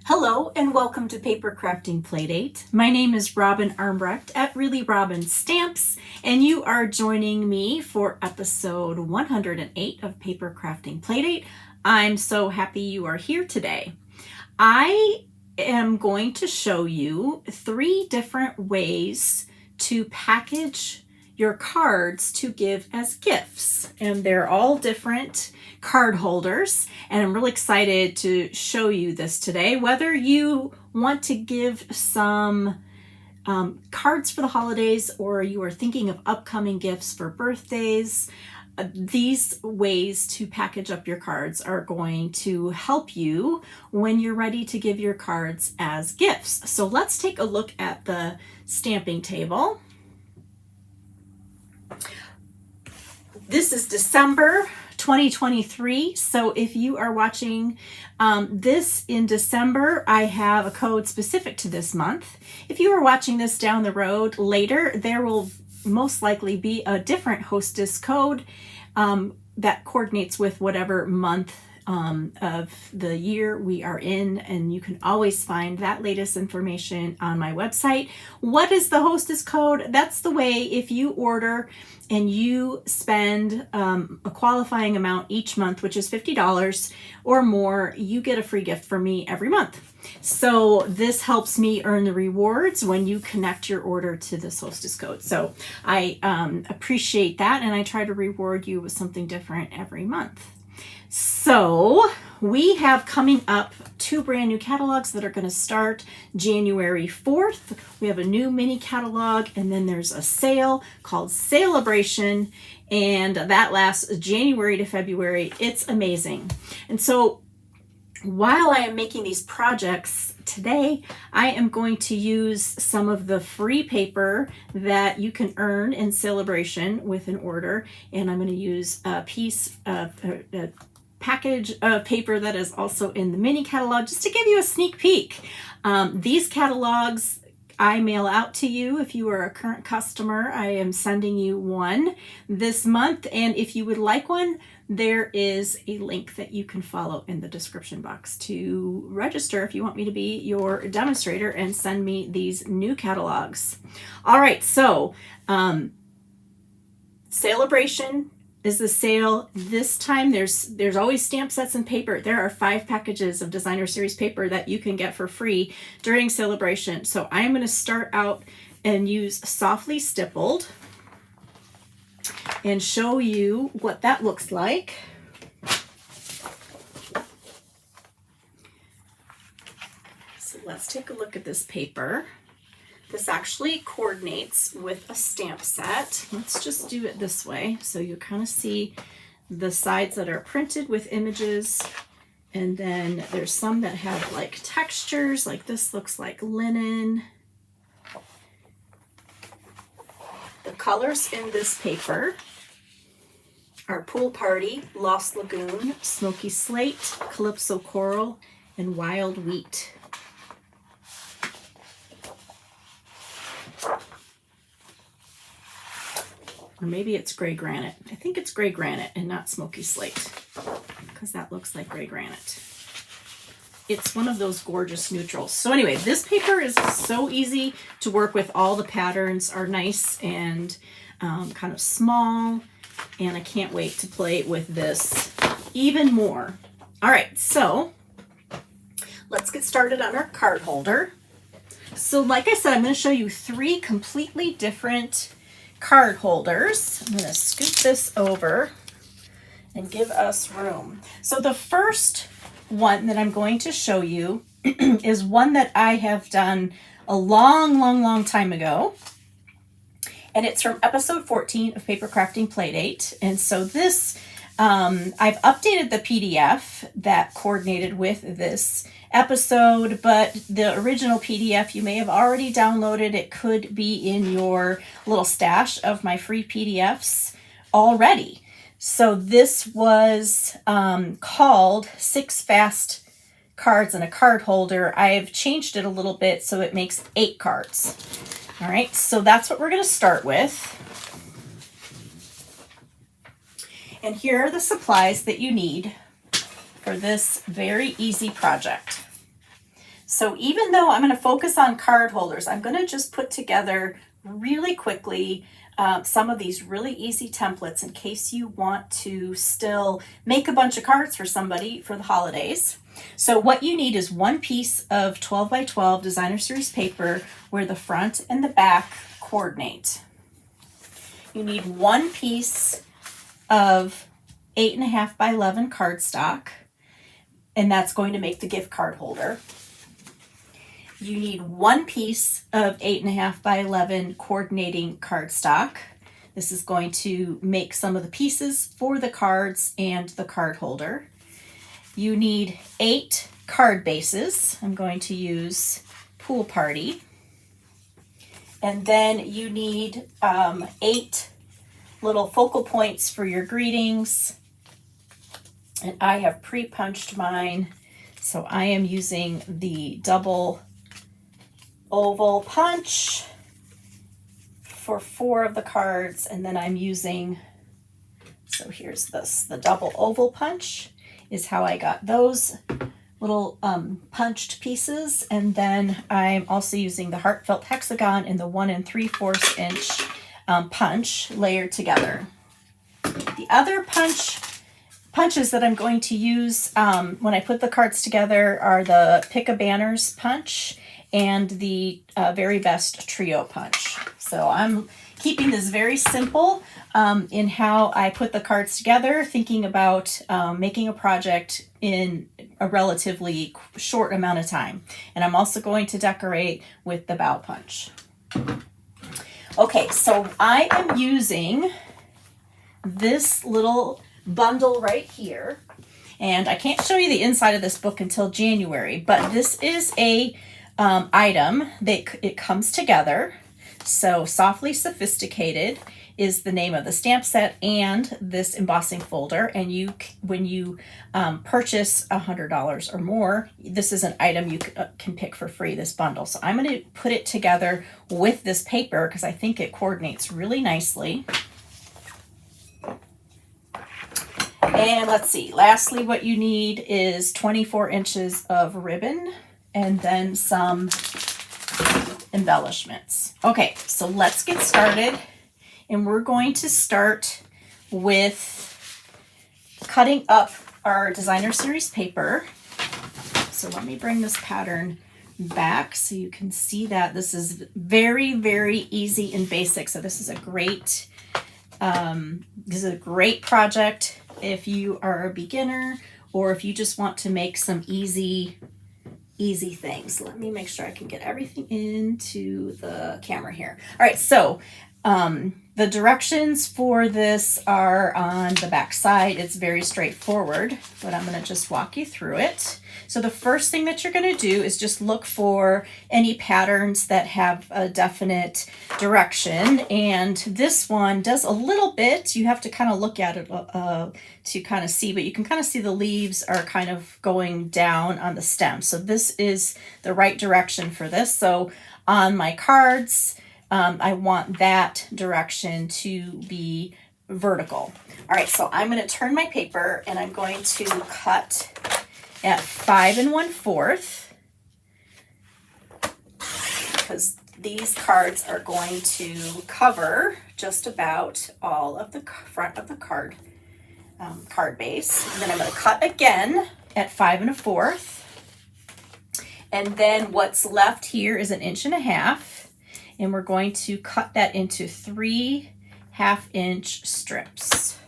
Hello and welcome to Papercrafting Playdate. My name is Robin Armbrecht at Really Robin Stamps, and you are joining me for episode 108 of Papercrafting Playdate. I'm so happy you are here today. I am going to show you 3 different ways to package your cards to give as gifts, and they're all different card holders, and I'm really excited to show you this today. Whether you want to give some cards for the holidays or you are thinking of upcoming gifts for birthdays, these ways to package up your cards are going to help you when you're ready to give your cards as gifts. So let's take a look at the stamping table. This is December 2023. So if you are watching this in December, I have a code specific to this month. If you are watching this down the road later, there will most likely be a different Hostess code that coordinates with whatever month of the year we are in, and you can always find that latest information on my website. What is the Hostess code? That's the way if you order and you spend a qualifying amount each month, which is $50 or more, you get a free gift from me every month. So this helps me earn the rewards when you connect your order to this Hostess code. So I appreciate that, and I try to reward you with something different every month. So we have coming up 2 brand new catalogs that are going to start January 4th. We have a new mini catalog, and then there's a sale called Celebration, and that lasts January to February. It's amazing. And so while I am making these projects today, I am going to use some of the free paper that you can earn in Celebration with an order, and I'm going to use a piece of a package of paper that is also in the mini catalog just to give you a sneak peek. These catalogs I mail out to you. If you are a current customer, I am sending you one this month, and if you would like one, there is a link that you can follow in the description box to register if you want me to be your demonstrator and send me these new catalogs. All right, so Celebration is the sale this time. There's always stamp sets and paper. There are 5 packages of designer series paper that you can get for free during Celebration. So I'm going to start out and use Softly Stippled and show you what that looks like. So let's take a look at this paper. This actually coordinates with a stamp set. Let's just do it this way so you kind of see the sides that are printed with images, and then there's some that have like textures, like this looks like linen. The colors in this paper are Pool Party, Lost Lagoon, Smoky Slate, Calypso Coral, and Wild Wheat. Or maybe it's gray granite. I think it's gray granite and not smoky slate, because that looks like gray granite. It's one of those gorgeous neutrals. So anyway, this paper is so easy to work with. All the patterns are nice and kind of small, and I can't wait to play with this even more. All right, so let's get started on our card holder. So like I said, I'm going to show you 3 completely different card holders. I'm going to scoot this over and give us room. So the first one that I'm going to show you is one that I have done a long time ago, and it's from episode 14 of Papercrafting Playdate. And so this I've updated the PDF that coordinated with this episode, but the original PDF you may have already downloaded. It could be in your little stash of my free PDFs already. So this was called 6 Fast Cards in a Card Holder. I've changed it a little bit so it makes 8 cards. All right, so that's what we're going to start with. And here are the supplies that you need for this very easy project. So even though I'm going to focus on card holders, I'm going to just put together really quickly some of these really easy templates in case you want to still make a bunch of cards for somebody for the holidays. So what you need is one piece of 12 by 12 designer series paper where the front and the back coordinate. You need one piece of 8.5 by 11 cardstock, and that's going to make the gift card holder. You need one piece of 8.5 by 11 coordinating cardstock. This is going to make some of the pieces for the cards and the card holder. You need 8 card bases. I'm going to use Pool Party. And then you need 8 little focal points for your greetings. And I have pre-punched mine. So I am using the double oval punch for 4 of the cards, and then I'm using, so here's this, the double oval punch is how I got those little punched pieces, and then I'm also using the heartfelt hexagon and the 1 3/4 inch punch layered together. The other punches that I'm going to use when I put the cards together are the Pick a Banners punch and the Very Best Trio punch. So I'm keeping this very simple in how I put the cards together, thinking about making a project in a relatively short amount of time. And I'm also going to decorate with the bow punch. Okay, so I am using this little bundle right here, and I can't show you the inside of this book until January, but this is a item that it comes together. So Softly Sophisticated is the name of the stamp set and this embossing folder, and when you purchase $100 or more, this is an item you can pick for free, this bundle. So I'm going to put it together with this paper because I think it coordinates really nicely. And let's see, lastly, what you need is 24 inches of ribbon and then some embellishments. Okay, so let's get started. And we're going to start with cutting up our designer series paper. So let me bring this pattern back so you can see that this is very, very easy and basic. So this is a great project if you are a beginner or if you just want to make some easy things. Let me make sure I can get everything into the camera here. All right, so the directions for this are on the back side. It's very straightforward, but I'm going to just walk you through it. So the first thing that you're going to do is just look for any patterns that have a definite direction. And this one does a little bit. You have to kind of look at it to kind of see, but you can kind of see the leaves are kind of going down on the stem. So this is the right direction for this. So on my cards, I want that direction to be vertical. All right, so I'm going to turn my paper and I'm going to cut at 5 1/4 because these cards are going to cover just about all of the front of the card base. And then I'm going to cut again at 5 1/4, and then what's left here is 1.5 inches. And we're going to cut that into 3 1/2-inch strips.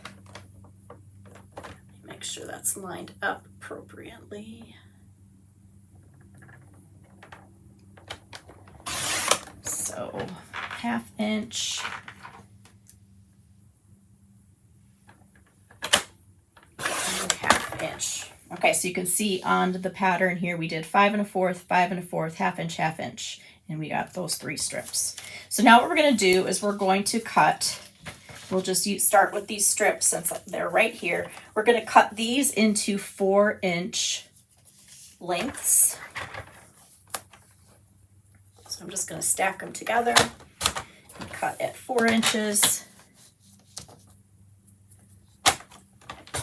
Make sure that's lined up appropriately. So 1/2 inch. And 1/2 inch. Okay, so you can see on the pattern here, we did 5 1/4, 5 1/4, 1/2 inch, 1/2 inch. And we got those 3 strips. So now what we're going to do is we're going to cut, we'll just start with these strips since they're right here. We're going to cut these into 4-inch lengths. So I'm just going to stack them together and cut at 4 inches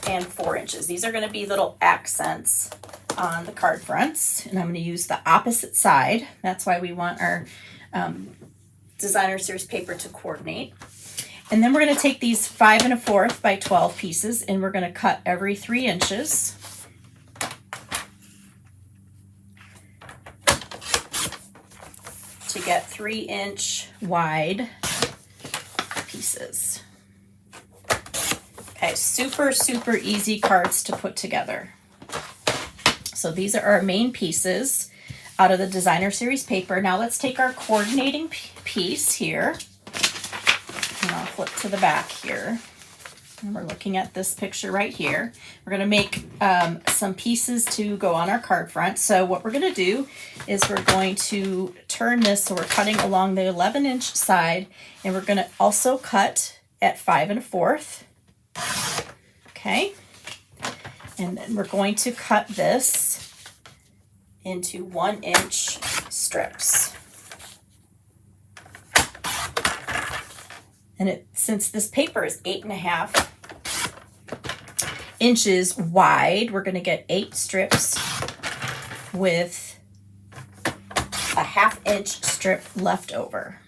and 4 inches. These are going to be little accents on the card fronts, and I'm going to use the opposite side. That's why we want our designer series paper to coordinate. And then we're going to take these 5 1/4 by 12 pieces, and we're going to cut every 3 inches. To get 3-inch wide pieces. Okay, super, super easy cards to put together. So these are our main pieces out of the designer series paper. Now let's take our coordinating piece here, and I'll flip to the back here. And we're looking at this picture right here. We're going to make some pieces to go on our card front. So what we're going to do is we're going to turn this, so we're cutting along the 11-inch side, and we're going to also cut at 5 1/4. Okay. And then we're going to cut this into 1-inch strips. And since this paper is 8 1/2 inches wide, we're going to get 8 strips with a 1/2 inch strip left over.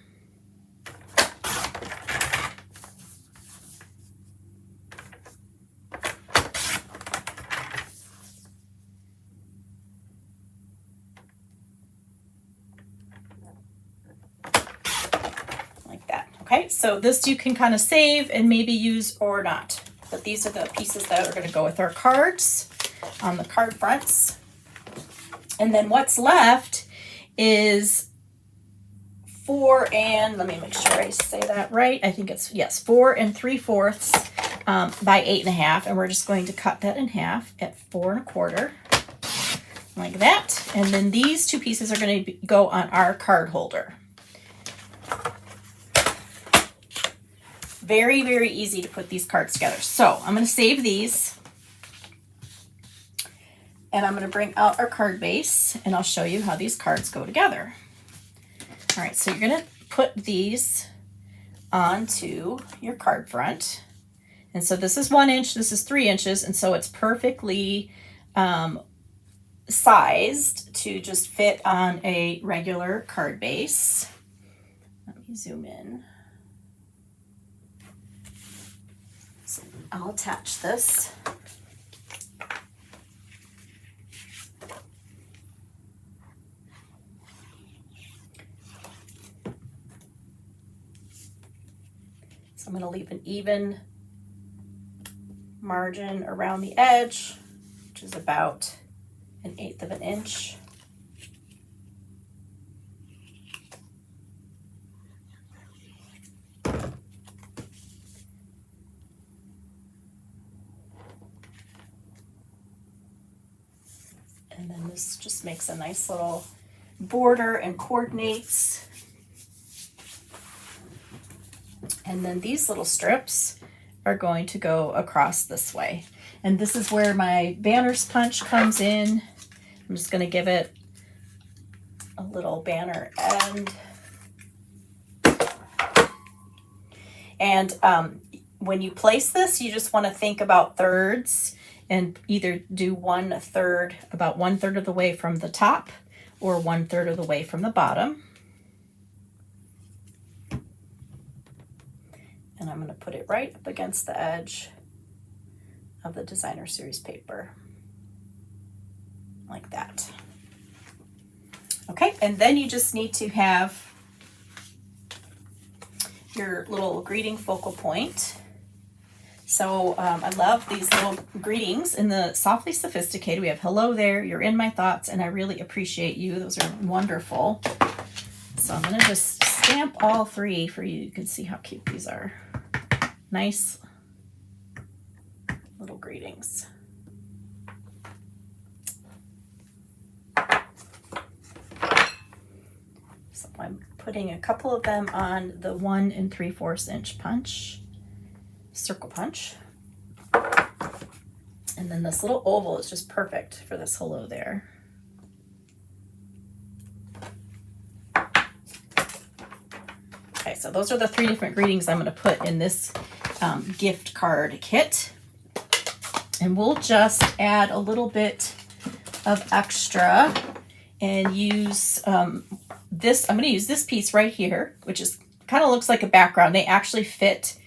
Like that. Okay, so this you can kind of save and maybe use or not. But these are the pieces that are going to go with our cards on the card fronts. And then what's left is 4 and, let me make sure I say that right. I think it's, yes, 4 3/4 by 8 1/2. And we're just going to cut that in half at 4 1/4, like that. And then these 2 pieces are going to go on our card holder. Very, very easy to put these cards together. So I'm going to save these, and I'm going to bring out our card base, and I'll show you how these cards go together. All right, so you're going to put these onto your card front. And so this is 1 inch, this is 3 inches, and so it's perfectly sized to just fit on a regular card base. Let me zoom in. I'll attach this. So I'm going to leave an even margin around the edge, which is about 1/8 of an inch. And then this just makes a nice little border and coordinates. And then these little strips are going to go across this way. And this is where my banners punch comes in. I'm just going to give it a little banner end. And when you place this, you just want to think about thirds and either do 1/3, about 1/3 of the way from the top or 1/3 of the way from the bottom. And I'm going to put it right up against the edge of the designer series paper, like that. Okay, and then you just need to have your little greeting focal point. So I love these little greetings in the Softly Sophisticated. We have hello there, you're in my thoughts, and I really appreciate you. Those are wonderful. So I'm going to just stamp all 3 for you. You can see how cute these are. Nice little greetings. So I'm putting a couple of them on the 1 3/4 inch punch, circle punch. And then this little oval is just perfect for this hello there. Okay, so those are the 3 different greetings I'm going to put in this gift card kit. And we'll just add a little bit of extra and use this. I'm going to use this piece right here, which is kind of looks like a background. They actually fit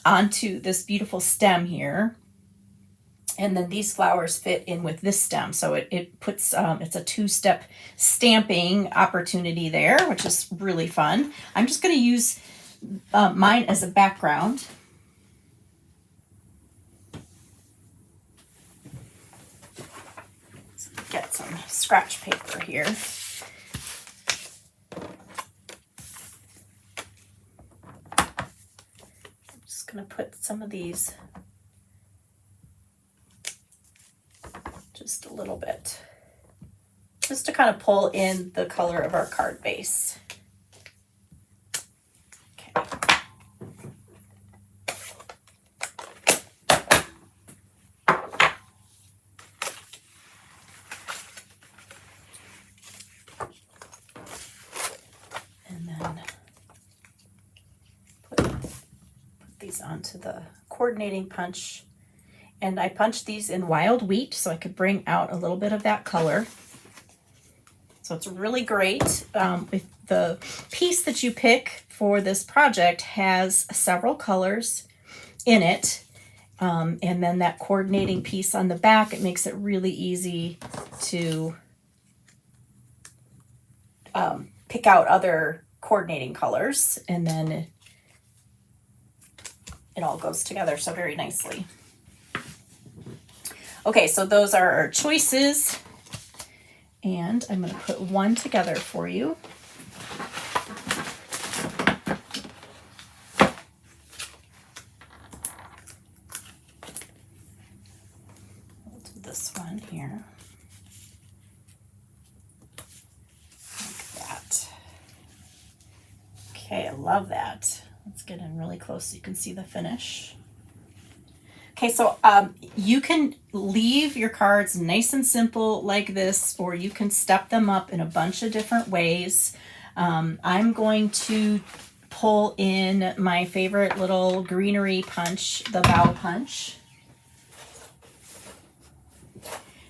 onto this beautiful stem here. And then these flowers fit in with this stem. So it puts, it's a two-step stamping opportunity there, which is really fun. I'm just going to use mine as a background. So get some scratch paper here. I'm just going to put some of these just a little bit, just to kind of pull in the color of our card base. Okay. And then put these onto the coordinating punch. And I punched these in wild wheat so I could bring out a little bit of that color. So it's really great. With the piece that you pick for this project has several colors in it. And then that coordinating piece on the back, it makes it really easy to pick out other coordinating colors. And then it all goes together so very nicely. Okay, so those are our choices, and I'm going to put one together for you. We'll do this one here, like that. Okay, I love that. Let's get in really close so you can see the finish. Okay, so you can leave your cards nice and simple like this, or you can step them up in a bunch of different ways. I'm going to pull in my favorite little greenery punch, the bow punch.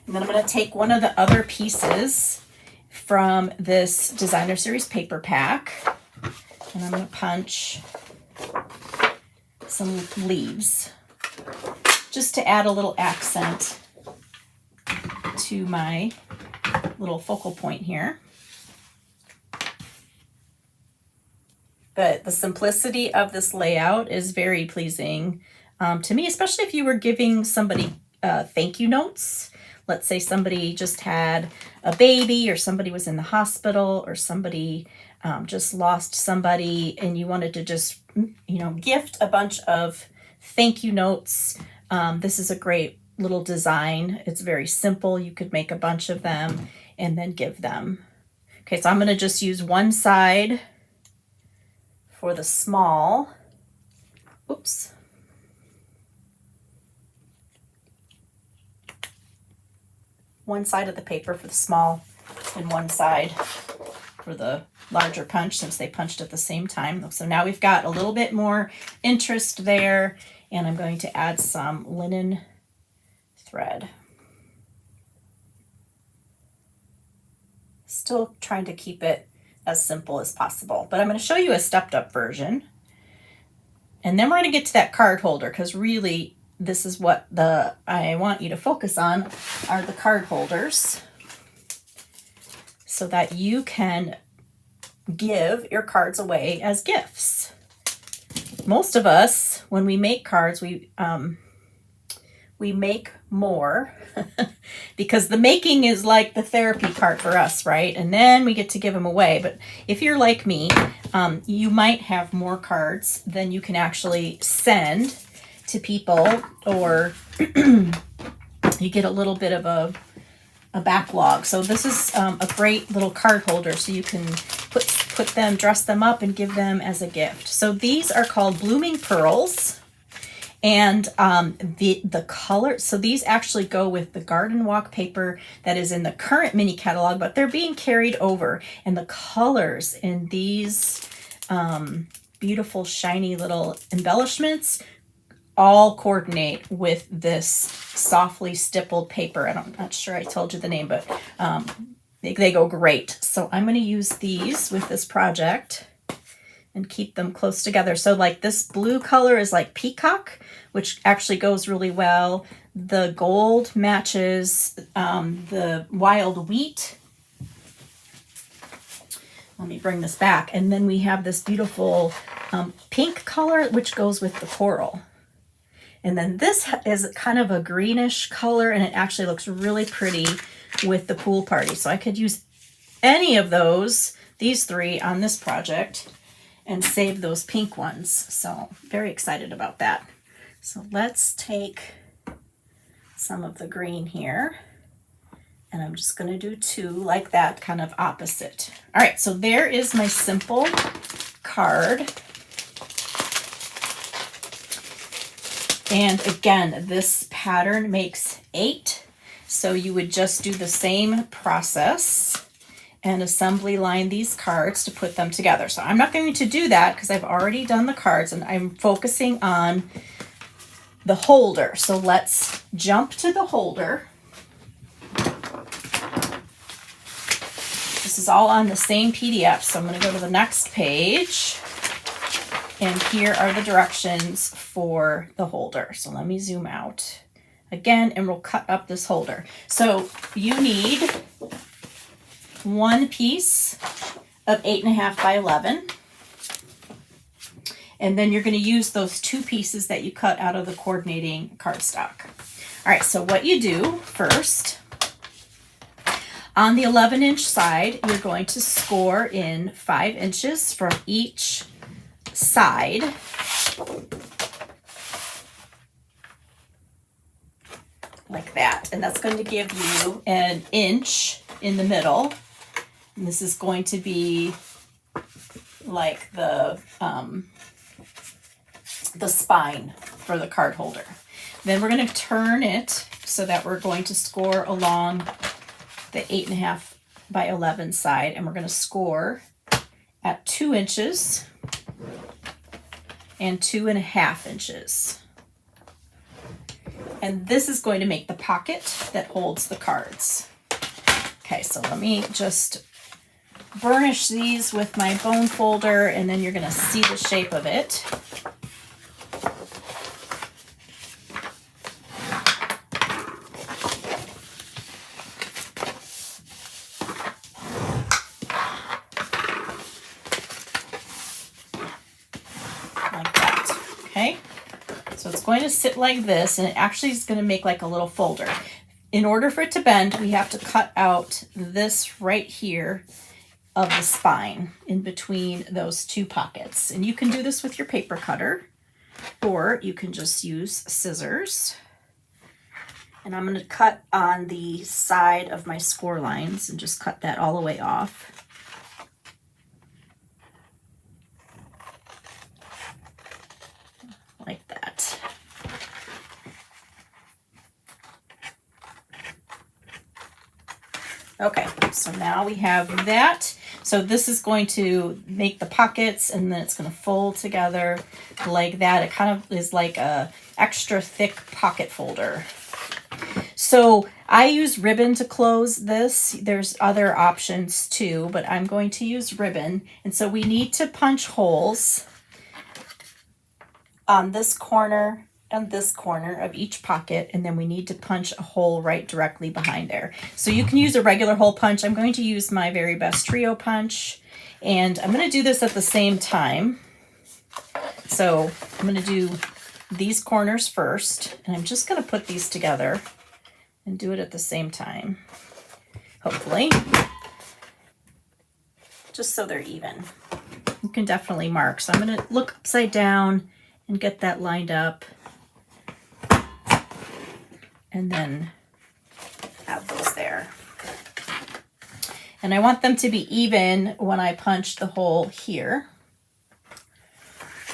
And then I'm going to take one of the other pieces from this designer series paper pack, and I'm going to punch some leaves, just to add a little accent to my little focal point here. But the simplicity of this layout is very pleasing to me, especially if you were giving somebody thank you notes. Let's say somebody just had a baby, or somebody was in the hospital, or somebody just lost somebody, and you wanted to just, gift a bunch of thank you notes. This is a great little design. It's very simple. You could make a bunch of them and then give them. Okay, so I'm going to just use one side for the small. Oops. One side of the paper for the small and one side for the larger punch, since they punched at the same time. So now we've got a little bit more interest there. And I'm going to add some linen thread. Still trying to keep it as simple as possible, but I'm going to show you a stepped up version. And then we're going to get to that card holder, because really this is what I want you to focus on, are the card holders, so that you can give your cards away as gifts. Most of us, when we make cards, we make more because the making is like the therapy part for us, right? And then we get to give them away. But if you're like me, you might have more cards than you can actually send to people, or you get a little bit of a backlog. So this is a great little card holder, so you can put them, dress them up, and give them as a gift. So these are called Blooming Pearls, and the color. So these actually go with the Garden Walk paper that is in the current mini catalog, but they're being carried over, and the colors in these beautiful shiny little embellishments all coordinate with this softly stippled paper. I'm not sure I told you the name, but they go great. So I'm going to use these with this project and keep them close together. So like this blue color is like peacock, which actually goes really well. The gold matches the wild wheat. Let me bring this back. And then we have this beautiful pink color, which goes with the coral. And then this is kind of a greenish color, and it actually looks really pretty with the pool party. So I could use any of those, these three, on this project and save those pink ones. So very excited about that. So let's take some of the green here, and I'm just going to do two like that, kind of opposite. All right, so there is my simple card. And again, this pattern makes 8. So you would just do the same process and assembly line these cards to put them together. So I'm not going to do that because I've already done the cards, and I'm focusing on the holder. So let's jump to the holder. This is all on the same PDF. So I'm going to go to the next page. And here are the directions for the holder. So let me zoom out again, and we'll cut up this holder. So you need one piece of 8.5 by 11. And then you're going to use those 2 pieces that you cut out of the coordinating cardstock. All right, so what you do first, on the 11-inch side, you're going to score in 5 inches from each side. Like that. And that's going to give you an inch in the middle. And this is going to be like the spine for the card holder. Then we're going to turn it so that we're going to score along the 8.5 by 11 side, and we're going to score at 2 inches and 2.5 inches. And this is going to make the pocket that holds the cards. Okay, so let me just burnish these with my bone folder, and then you're going to see the shape of it. Like that, okay? So it's going to sit like this, and it actually is going to make like a little folder. In order for it to bend, we have to cut out this right here of the spine in between those 2 pockets. And you can do this with your paper cutter, or you can just use scissors. And I'm going to cut on the side of my score lines and just cut that all the way off. Like that. Okay, so now we have that. So this is going to make the pockets, and then it's going to fold together like that. It kind of is like a extra thick pocket folder. So I use ribbon to close this. There's other options too, but I'm going to use ribbon. And so we need to punch holes on this corner and this corner of each pocket, and then we need to punch a hole right directly behind there. So you can use a regular hole punch. I'm going to use my Very Best Trio punch, and I'm going to do this at the same time. So I'm going to do these corners first, and I'm just going to put these together and do it at the same time, hopefully, just so they're even. You can definitely mark. So I'm going to look upside down and get that lined up, and then have those there. And I want them to be even when I punch the hole here.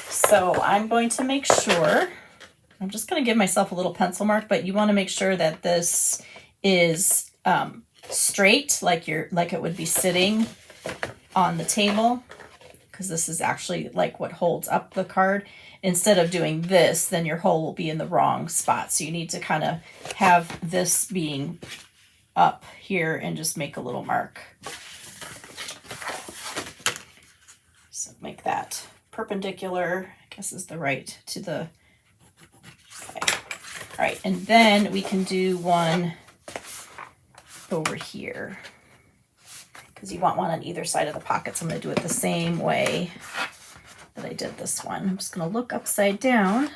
So I'm going to make sure, I'm just going to give myself a little pencil mark, but you want to make sure that this is straight, like it would be sitting on the table, because this is actually like what holds up the card. instead of doing this, then your hole will be in the wrong spot. So you need to kind of have this being up here and just make a little mark. So make that perpendicular, I guess is the right to the, okay. All right, and then we can do one over here because you want one on either side of the pocket. So I'm going to do it the same way that I did this one. I'm just going to look upside down.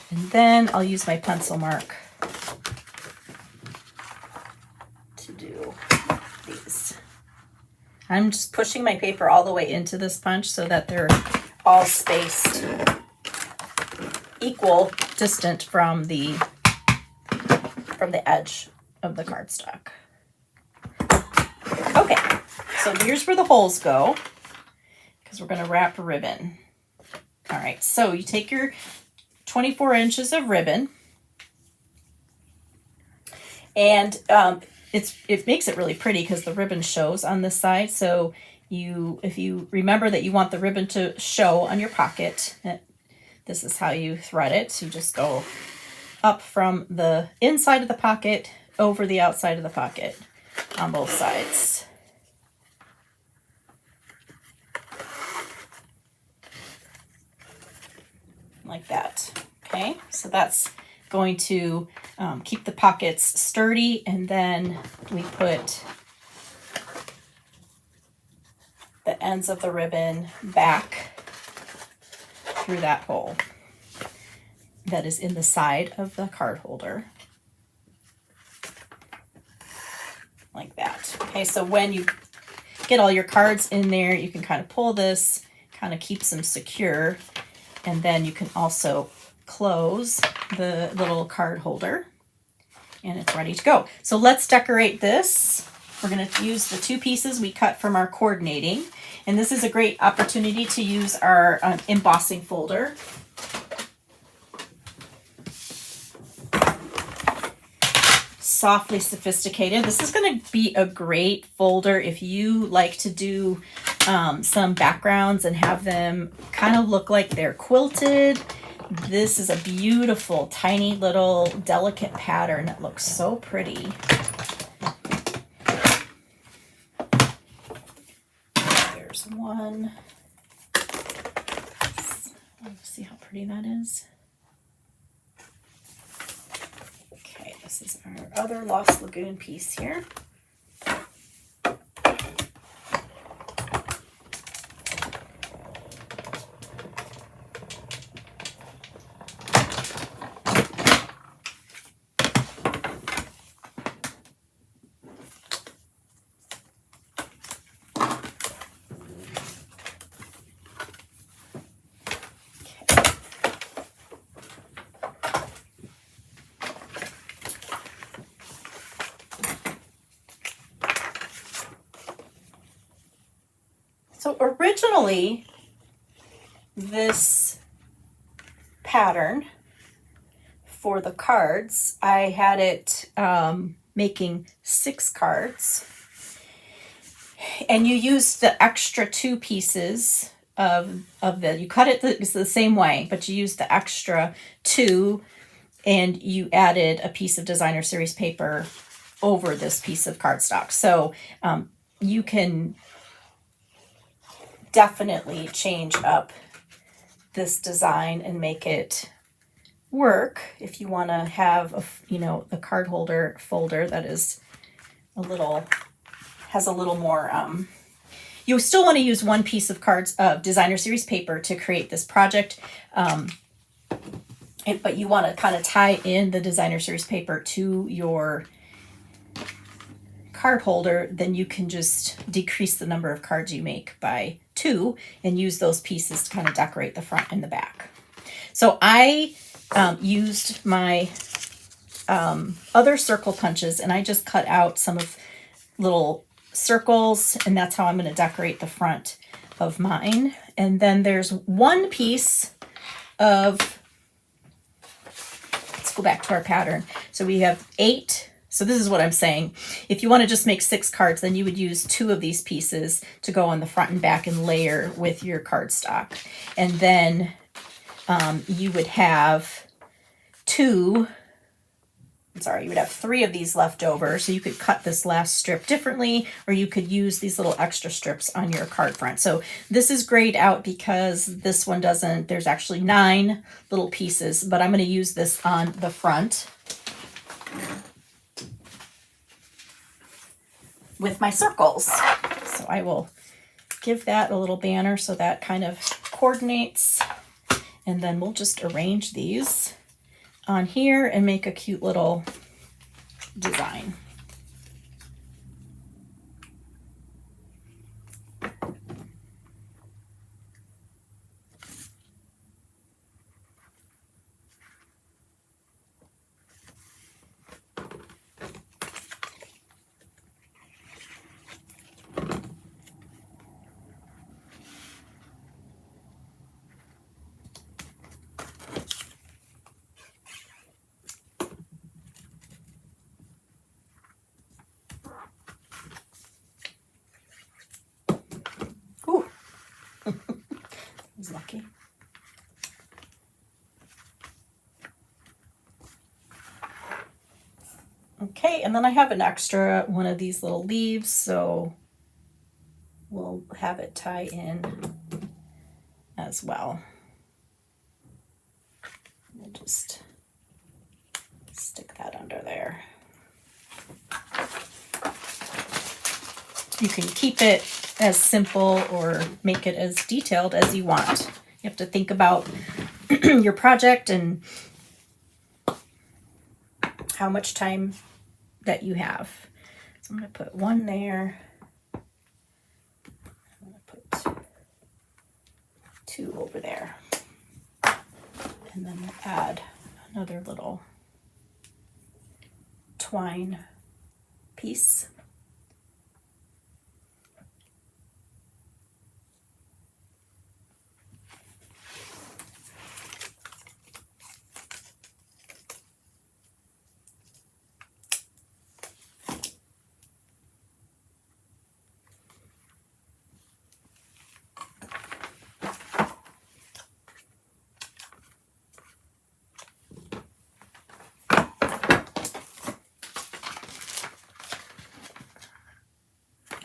And then I'll use my pencil mark to do these. I'm just pushing my paper all the way into this punch so that they're all spaced equal distant from the edge of the cardstock. Okay, so here's where the holes go because we're going to wrap a ribbon. All right, so you take your 24 inches of ribbon, and it makes it really pretty because the ribbon shows on this side. So if you remember that you want the ribbon to show on your pocket, this is how you thread it. So you just go up from the inside of the pocket over the outside of the pocket on both sides. Like that. Okay, so that's going to keep the pockets sturdy, and then we put the ends of the ribbon back through that hole that is in the side of the card holder. Like that. Okay, so when you get all your cards in there, you can kind of pull this, kind of keeps them secure. And then you can also close the little card holder and it's ready to go. So let's decorate this. We're going to use the 2 pieces we cut from our coordinating. And this is a great opportunity to use our embossing folder. Softly Sophisticated. This is going to be a great folder if you like to do some backgrounds and have them kind of look like they're quilted. This is a beautiful, tiny little delicate pattern that looks so pretty. There's one. Let's see how pretty that is. Okay, this is our other Lost Lagoon piece here. So originally, this pattern for the cards, I had it making 6 cards. And you use the extra 2 pieces of you cut it the same way, but you use the extra 2 and you added a piece of designer series paper over this piece of cardstock. So you can definitely change up this design and make it work if you want to have a card holder folder that is has a little more you still want to use 1 piece of designer series paper to create this project, but you want to kind of tie in the designer series paper to your card holder. Then you can just decrease the number of cards you make by 2 and use those pieces to kind of decorate the front and the back. So I used my other circle punches and I just cut out some of little circles, and that's how I'm going to decorate the front of mine. And then there's one piece of, let's go back to our pattern. So we have 8. So this is what I'm saying. If you want to just make 6 cards, then you would use 2 of these pieces to go on the front and back and layer with your cardstock. And then you would have 3 of these left over. So you could cut this last strip differently, or you could use these little extra strips on your card front. So this is grayed out because this one doesn't, there's actually 9 little pieces, but I'm going to use this on the front with my circles. So I will give that a little banner so that kind of coordinates. And then we'll just arrange these on here and make a cute little design. was lucky. Okay, and then I have an extra one of these little leaves, so we'll have it tie in as well. We'll just stick that under there. You can keep it as simple or make it as detailed as you want. You have to think about your project and how much time that you have. So I'm going to put one there. I'm going to put 2 over there. And then we'll add another little twine piece.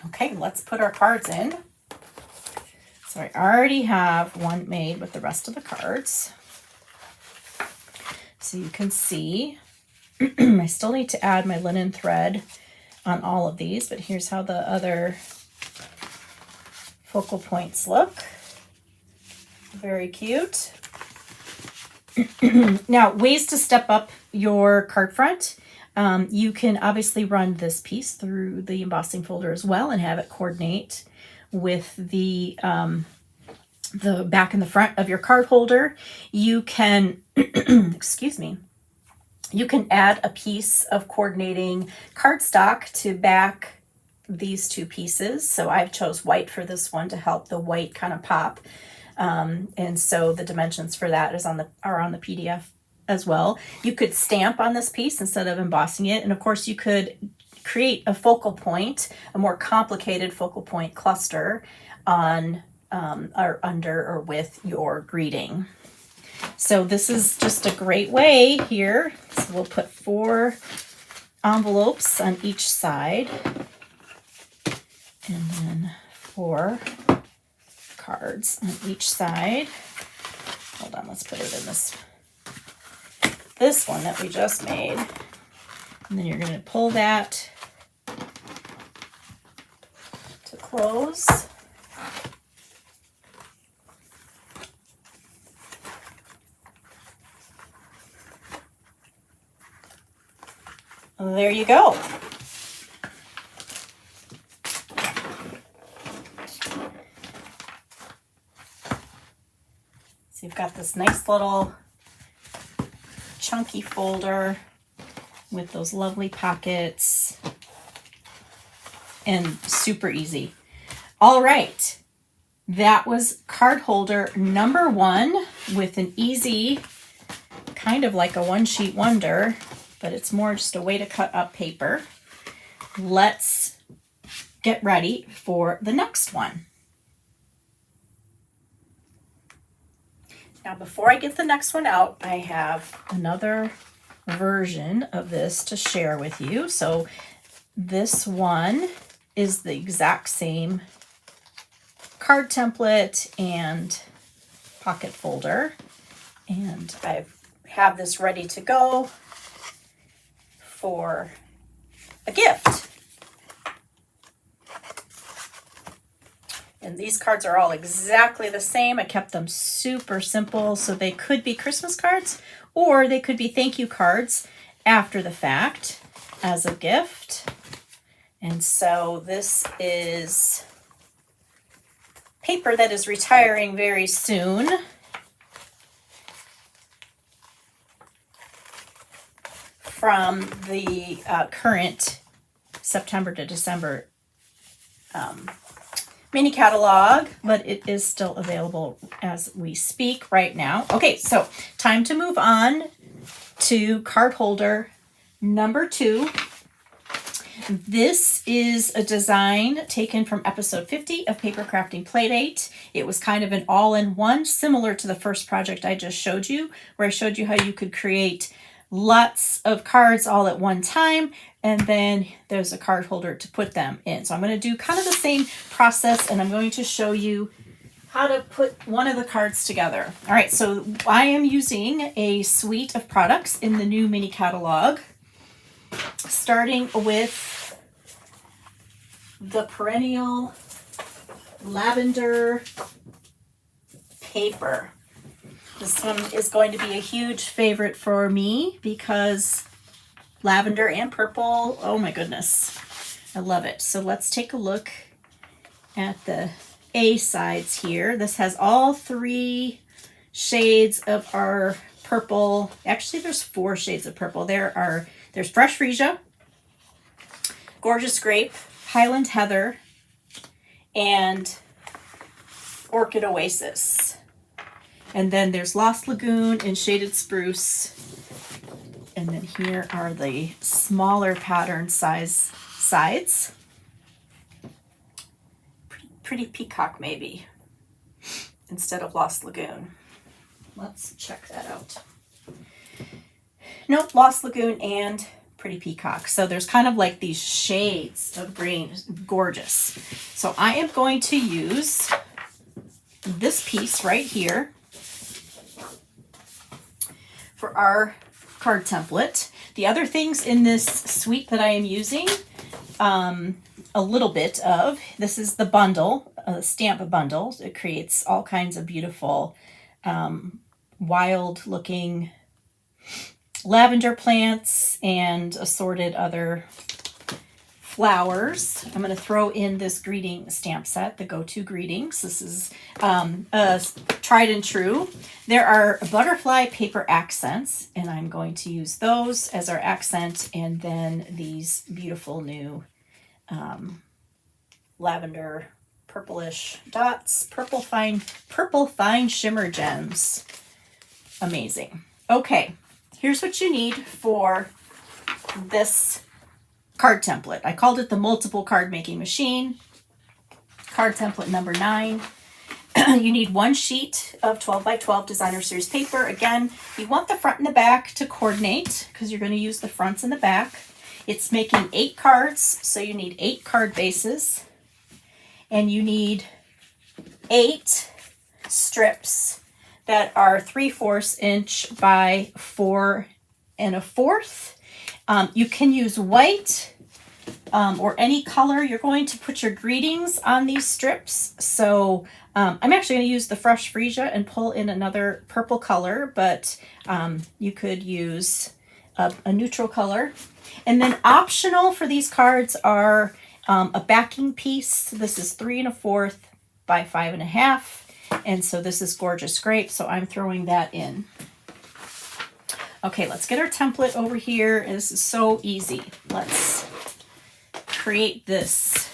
Okay, let's put our cards in. So I already have one made with the rest of the cards. So you can see, I still need to add my linen thread on all of these, but here's how the other focal points look. Very cute. Now, ways to step up your card front. You can obviously run this piece through the embossing folder as well and have it coordinate with the back and the front of your card holder. You can, excuse me, you can add a piece of coordinating cardstock to back these 2 pieces. So I've chose white for this one to help the white kind of pop. And so the dimensions for that are on the PDF as well. You could stamp on this piece instead of embossing it. And of course you could create a focal point, a more complicated focal point cluster on or under or with your greeting. So this is just a great way here. So we'll put 4 envelopes on each side and then 4 cards on each side. Hold on, let's put it in this one that we just made. And then you're going to pull that to close. And there you go. So you've got this nice little chunky folder with those lovely pockets and super easy. All right. that was card holder number 1 with an easy, kind of like a one-sheet wonder, but it's more just a way to cut up paper. Let's get ready for the next one. Now, before I get the next one out, I have another version of this to share with you. So this one is the exact same card template and pocket folder. And I have this ready to go for a gift. And these cards are all exactly the same. I kept them super simple, so they could be Christmas cards or they could be thank you cards after the fact as a gift. And so this is paper that is retiring very soon. From the current September to December mini catalog, but it is still available as we speak right now. Okay, so time to move on to card holder number 2. This is a design taken from episode 50 of Papercrafting Playdate. It was kind of an all-in-one, similar to the first project I just showed you, where I showed you how you could create lots of cards all at one time, and then there's a card holder to put them in. So I'm going to do kind of the same process, and I'm going to show you how to put one of the cards together. All right, so I am using a suite of products in the new mini catalog, starting with the perennial lavender paper. This one is going to be a huge favorite for me because lavender and purple, oh my goodness, I love it. So let's take a look at the A sides here. This has all 3 shades of our purple. Actually, there's 4 shades of purple. There's Fresh Freesia, Gorgeous Grape, Highland Heather, and Orchid Oasis. And then there's Lost Lagoon and Shaded Spruce. And then here are the smaller pattern sides. Pretty Peacock maybe, instead of Lost Lagoon. Let's check that out. Nope, Lost Lagoon and Pretty Peacock. So there's kind of like these shades of green. Gorgeous. So I am going to use this piece right here for our card template. The other things in this suite that I am using a little bit of, this is the bundle, stamp bundle. It creates all kinds of beautiful wild looking lavender plants and assorted other flowers. I'm going to throw in this greeting stamp set, the Go-To Greetings. This is tried and true. There are butterfly paper accents, and I'm going to use those as our accent, and then these beautiful new lavender purplish dots, purple fine shimmer gems. Amazing. Okay, here's what you need for this card template. I called it the multiple card making machine. Card template number 9. You need 1 sheet of 12 by 12 designer series paper. Again, you want the front and the back to coordinate because you're going to use the fronts and the back. It's making 8 cards, so you need 8 card bases. And you need 8 strips that are 3/4 inch by 4 1/4. You can use white or any color. You're going to put your greetings on these strips. So I'm actually going to use the Fresh Freesia and pull in another purple color, but you could use a neutral color. And then optional for these cards are a backing piece. This is 3 1/4 by 5 1/2. And so this is Gorgeous Grape, so I'm throwing that in. Okay, let's get our template over here. This is so easy. Let's create this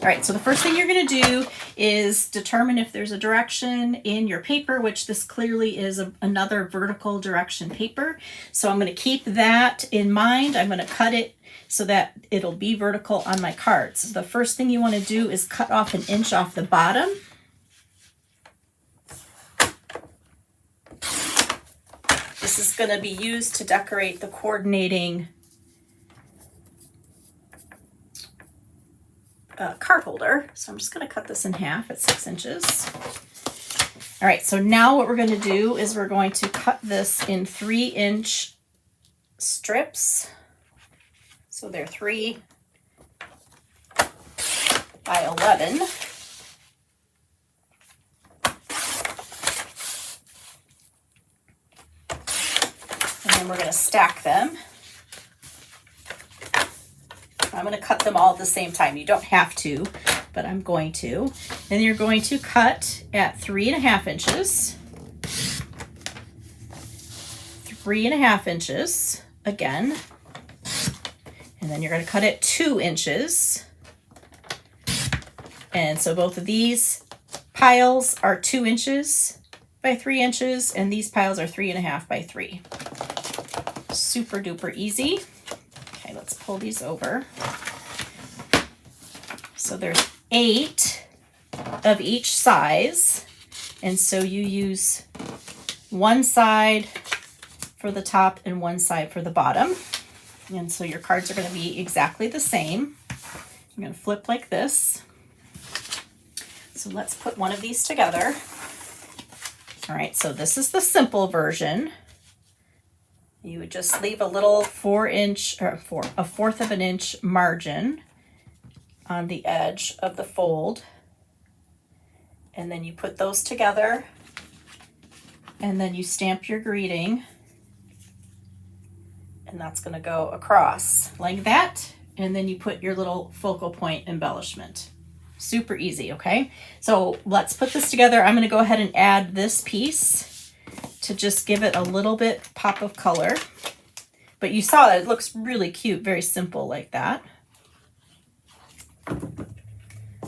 All right, so the first thing you're going to do is determine if there's a direction in your paper, which this clearly is another vertical direction paper. So I'm going to keep that in mind. I'm going to cut it so that it'll be vertical on my cards. So the first thing you want to do is cut off 1 inch off the bottom. This is going to be used to decorate the coordinating card holder. So I'm just going to cut this in half at 6 inches. All right, so now what we're going to do is we're going to cut this in 3-inch strips. So they're 3 by 11. And then we're going to stack them. I'm going to cut them all at the same time. You don't have to, but I'm going to. Then you're going to cut at 3.5 inches. 3.5 inches again. And then you're going to cut at 2 inches. And so both of these piles are 2 inches by 3 inches, and these piles are 3.5 by 3. Super duper easy. Okay, let's pull these over. So there's 8 of each size, and so you use one side for the top and one side for the bottom. And so your cards are going to be exactly the same. I'm going to flip like this. So let's put one of these together. All right, so this is the simple version. You would just leave a little 4-inch or a 1/4 of an inch margin on the edge of the fold. And then you put those together, and then you stamp your greeting. And that's going to go across like that. And then you put your little focal point embellishment. Super easy, okay? So let's put this together. I'm going to go ahead and add this piece to just give it a little bit pop of color. But you saw that it looks really cute, very simple like that.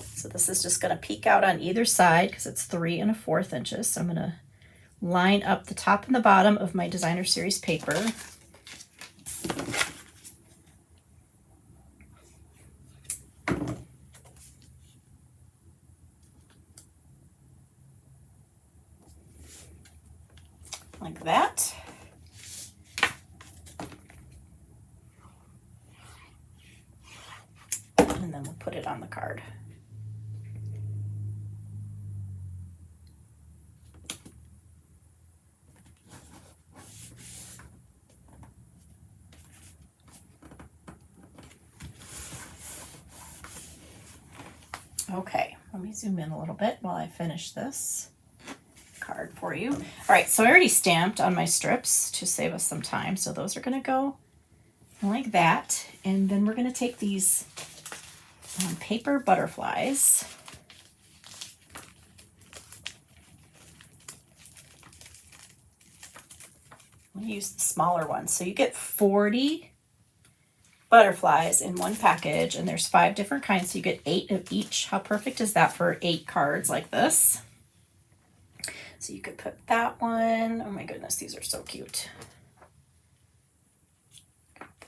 So this is just going to peek out on either side because it's 3 1/4 inches. So I'm going to line up the top and the bottom of my designer series paper. Like that. And then we'll put it on the card. Okay, let me zoom in a little bit while I finish this card for you. All right, so I already stamped on my strips to save us some time. So those are going to go like that. And then we're going to take these paper butterflies. I'm going to use the smaller ones. So you get 40 butterflies in one package, and there's 5 different kinds, so you get 8 of each. How perfect is that for 8 cards like this? So you could put that one. Oh my goodness, these are so cute.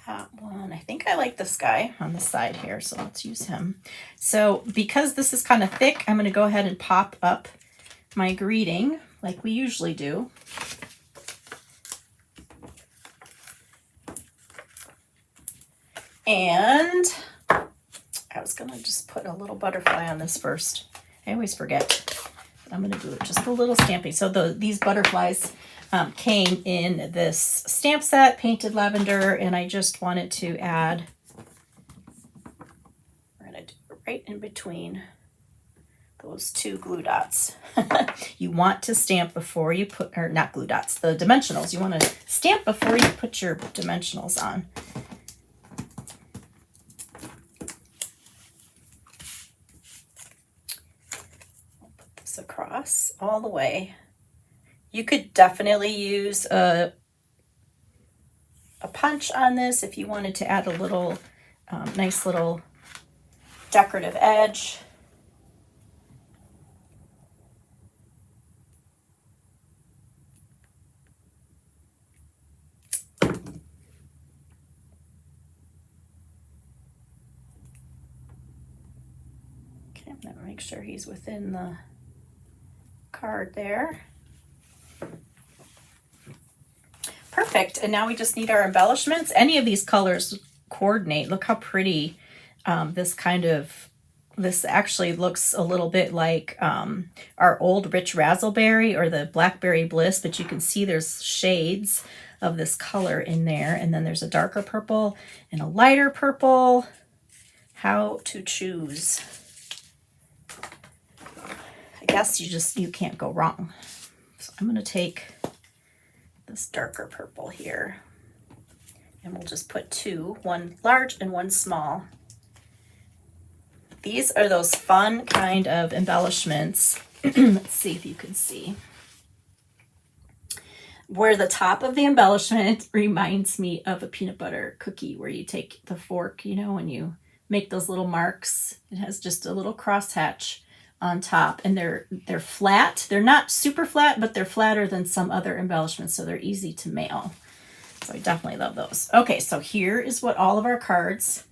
That one. I think I like this guy on the side here, so let's use him. So because this is kind of thick, I'm going to go ahead and pop up my greeting like we usually do. And I was going to just put a little butterfly on this first. I always forget. But I'm going to do just a little stamping. So these butterflies came in this stamp set, painted lavender, and I just wanted to add, we're going to do it right in between those 2 glue dots. You want to stamp before you put, or not glue dots, the dimensionals. You want to stamp before you put your dimensionals on. Across all the way. You could definitely use a punch on this if you wanted to add a little nice little decorative edge. Okay, I'm gonna make sure he's within the card there. Perfect, and now we just need our embellishments. Any of these colors coordinate. Look how pretty this actually looks a little bit like our old Rich Razzleberry or the Blackberry Bliss, but you can see there's shades of this color in there, and then there's a darker purple and a lighter purple. How to choose. I guess you can't go wrong. So I'm going to take this darker purple here, and we'll just put two, one large and one small. These are those fun kind of embellishments. Let's see if you can see. Where the top of the embellishment reminds me of a peanut butter cookie, where you take the fork, you know, and you make those little marks. It has just a little crosshatch on top, and they're flat. They're not super flat, but they're flatter than some other embellishments, so they're easy to mail. So I definitely love those. Okay, so here is what all of our cards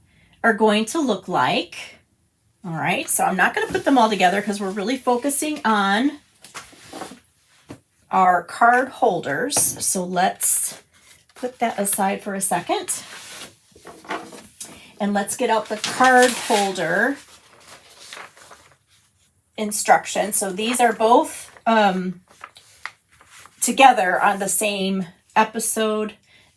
are going to look like. All right, so I'm not going to put them all together because we're really focusing on our card holders. So let's put that aside for a second. And let's get out the card holder instructions. So these are both together on the same episode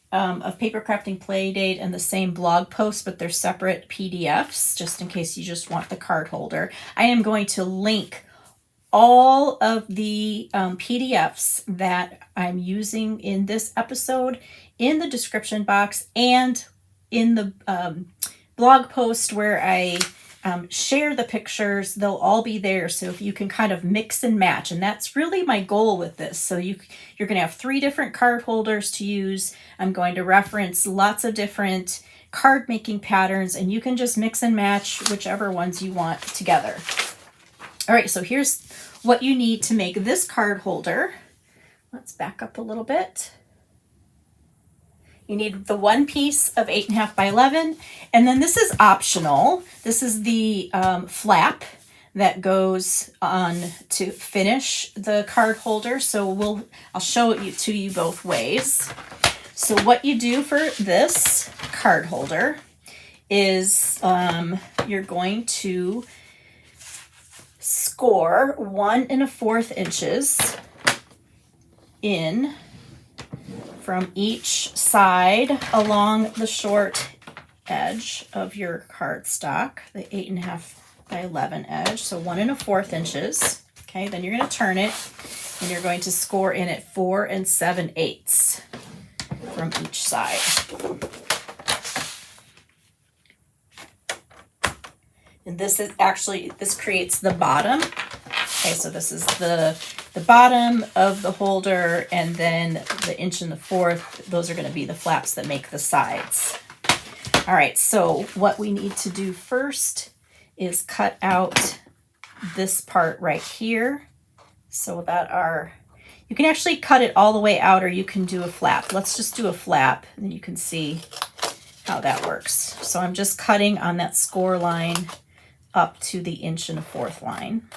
of Papercrafting Playdate and the same blog post, but they're separate PDFs, just in case you just want the card holder. I am going to link all of the PDFs that I'm using in this episode in the description box and in the blog post where I share the pictures. They'll all be there, so if you can kind of mix and match, and that's really my goal with this. So you're going to have 3 different card holders to use. I'm going to reference lots of different card making patterns, and you can just mix and match whichever ones you want together. All right, so here's what you need to make this card holder. Let's back up a little bit. You need the one piece of 8.5 by 11, and then this is optional. This is the flap that goes on to finish the card holder. So I'll show it to you both ways. So what you do for this card holder is you're going to score 1 1/4 inches in from each side along the short edge of your cardstock, the 8.5 by 11 edge, so 1 1/4 inches. Okay, then you're going to turn it, and you're going to score in at 4 7/8 from each side. And this creates the bottom. Okay, so this is the bottom of the holder, and then the 1 1/4, those are going to be the flaps that make the sides. All right, so what we need to do first is cut out this part right here, so that you can actually cut it all the way out, or you can do a flap. Let's just do a flap, and you can see how that works. So I'm just cutting on that score line up to the 1 1/4 line.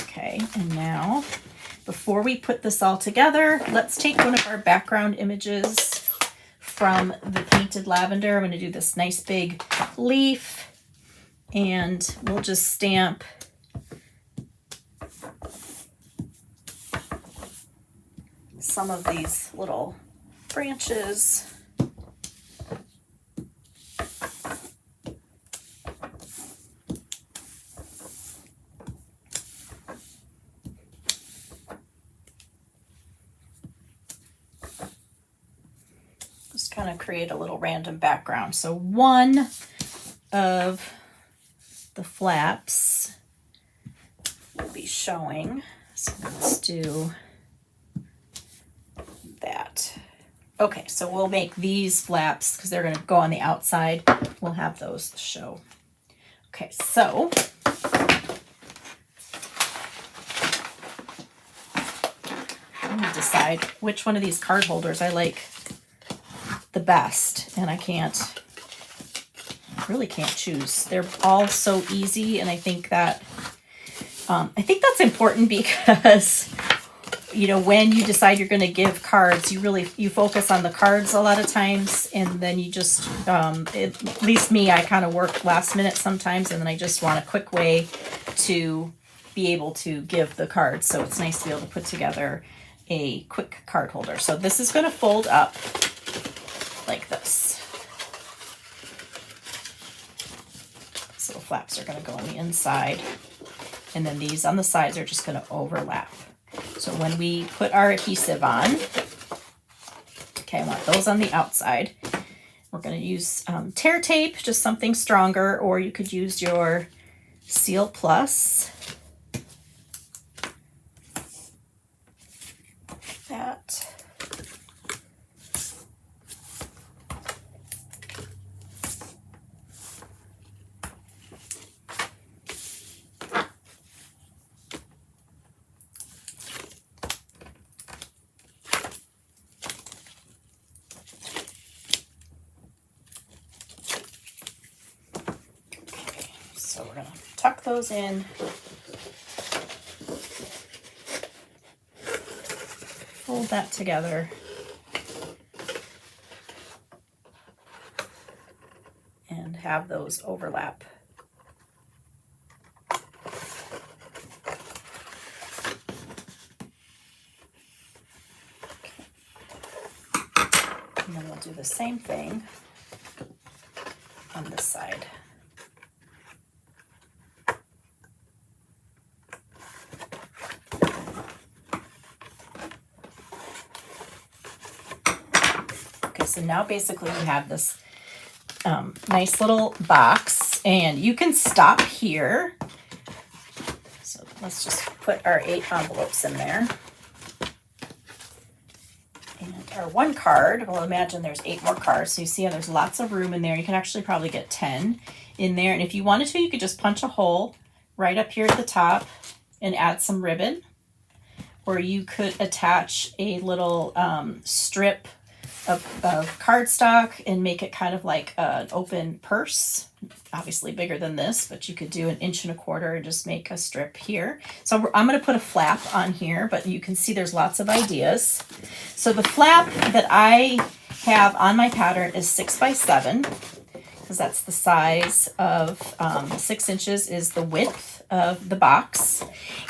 Okay, and now, before we put this all together, let's take one of our background images from the Painted Lavender. I'm going to do this nice big leaf, and we'll just stamp some of these little branches. Kind of create a little random background. So one of the flaps will be showing. So let's do that. Okay, so we'll make these flaps because they're going to go on the outside. We'll have those show. Okay, so I'm gonna decide which one of these card holders I like the best, and I really can't choose. They're all so easy, and I think that's important because you know, when you decide you're going to give cards, you focus on the cards a lot of times, and then you just at least me, I kind of work last minute sometimes, and then I just want a quick way to be able to give the cards. So it's nice to be able to put together a quick card holder. So this is going to fold up like this. So the flaps are going to go on the inside, and then these on the sides are just going to overlap. So when we put our adhesive on, okay, I want those on the outside. We're going to use tear tape, just something stronger, or you could use your Seal Plus. That. So we're going to tuck those in. Fold that together. And have those overlap. And then we'll do the same thing on this side. So now basically we have this nice little box, and you can stop here. So let's just put our 8 envelopes in there. And our 1 card, well, imagine there's 8 more cards. So you see how there's lots of room in there. You can actually probably get 10 in there. And if you wanted to, you could just punch a hole right up here at the top and add some ribbon. Or you could attach a little strip of cardstock and make it kind of like an open purse, obviously bigger than this, but you could do 1 1/4 inch and just make a strip here. So I'm going to put a flap on here, but you can see there's lots of ideas. So the flap that I have on my pattern is 6 by 7, because that's the size of 6 inches is the width of the box.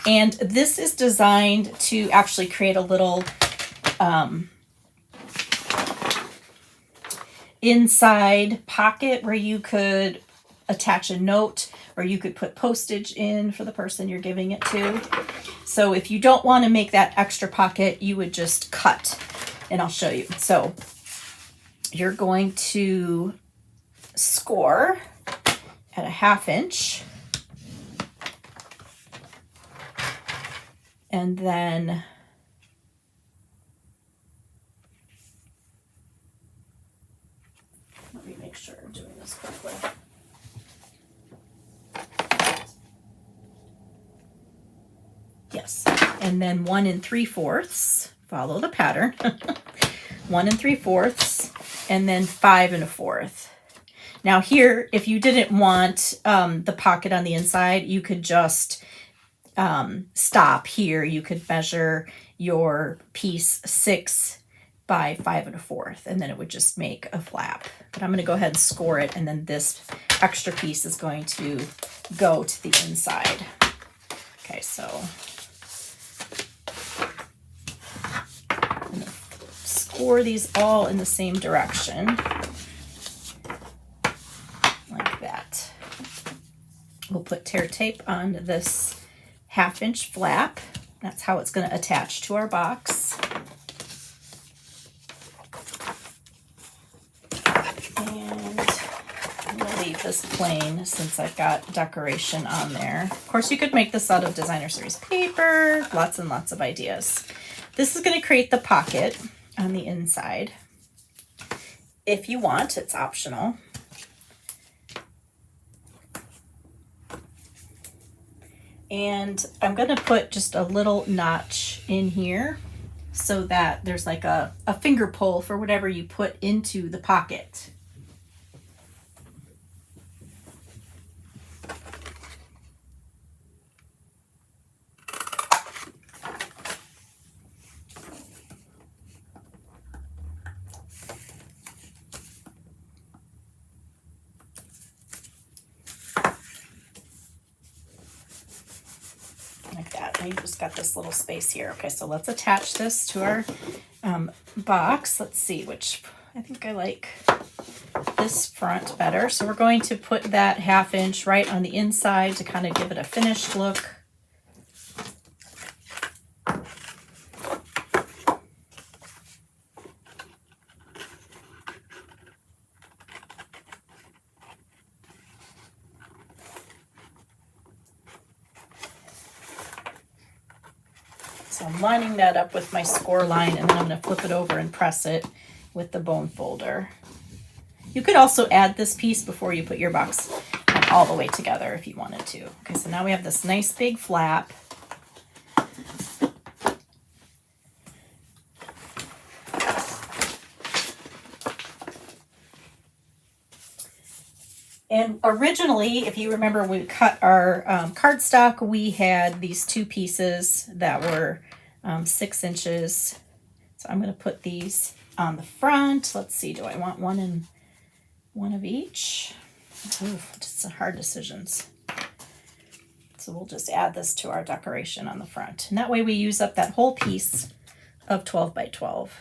And this is designed to actually create a little inside pocket where you could attach a note, or you could put postage in for the person you're giving it to. So if you don't want to make that extra pocket, you would just cut, and I'll show you. So you're going to score at a 1/2 inch, and then let me make sure I'm doing this correctly. Yes, and then 1 3/4, follow the pattern. 1 3/4, and then 5 1/4. Now here, if you didn't want the pocket on the inside, you could just stop here. You could measure your piece 6 by 5 1/4, and then it would just make a flap. But I'm going to go ahead and score it, and then this extra piece is going to go to the inside. Okay, so I'm going to score these all in the same direction, like that. We'll put tear tape on this 1/2 inch flap. That's how it's going to attach to our box. And I'm going to leave this plain since I've got decoration on there. Of course, you could make this out of designer series paper, lots and lots of ideas. This is going to create the pocket on the inside. If you want, it's optional. And I'm going to put just a little notch in here so that there's like a finger pull for whatever you put into the pocket. Like that. And you just got this little space here. Okay, so let's attach this to our box. Let's see which, I think I like this front better. So we're going to put that 1/2 inch right on the inside to kind of give it a finished look. So I'm lining that up with my score line, and then I'm going to flip it over and press it with the bone folder. You could also add this piece before you put your box all the way together if you wanted to. Okay, so now we have this nice big flap. And originally, if you remember, when we cut our cardstock, we had these 2 pieces that were 6 inches. So I'm going to put these on the front. Let's see, do I want one of each? Ooh, just some hard decisions. So we'll just add this to our decoration on the front. And that way we use up that whole piece of 12 by 12.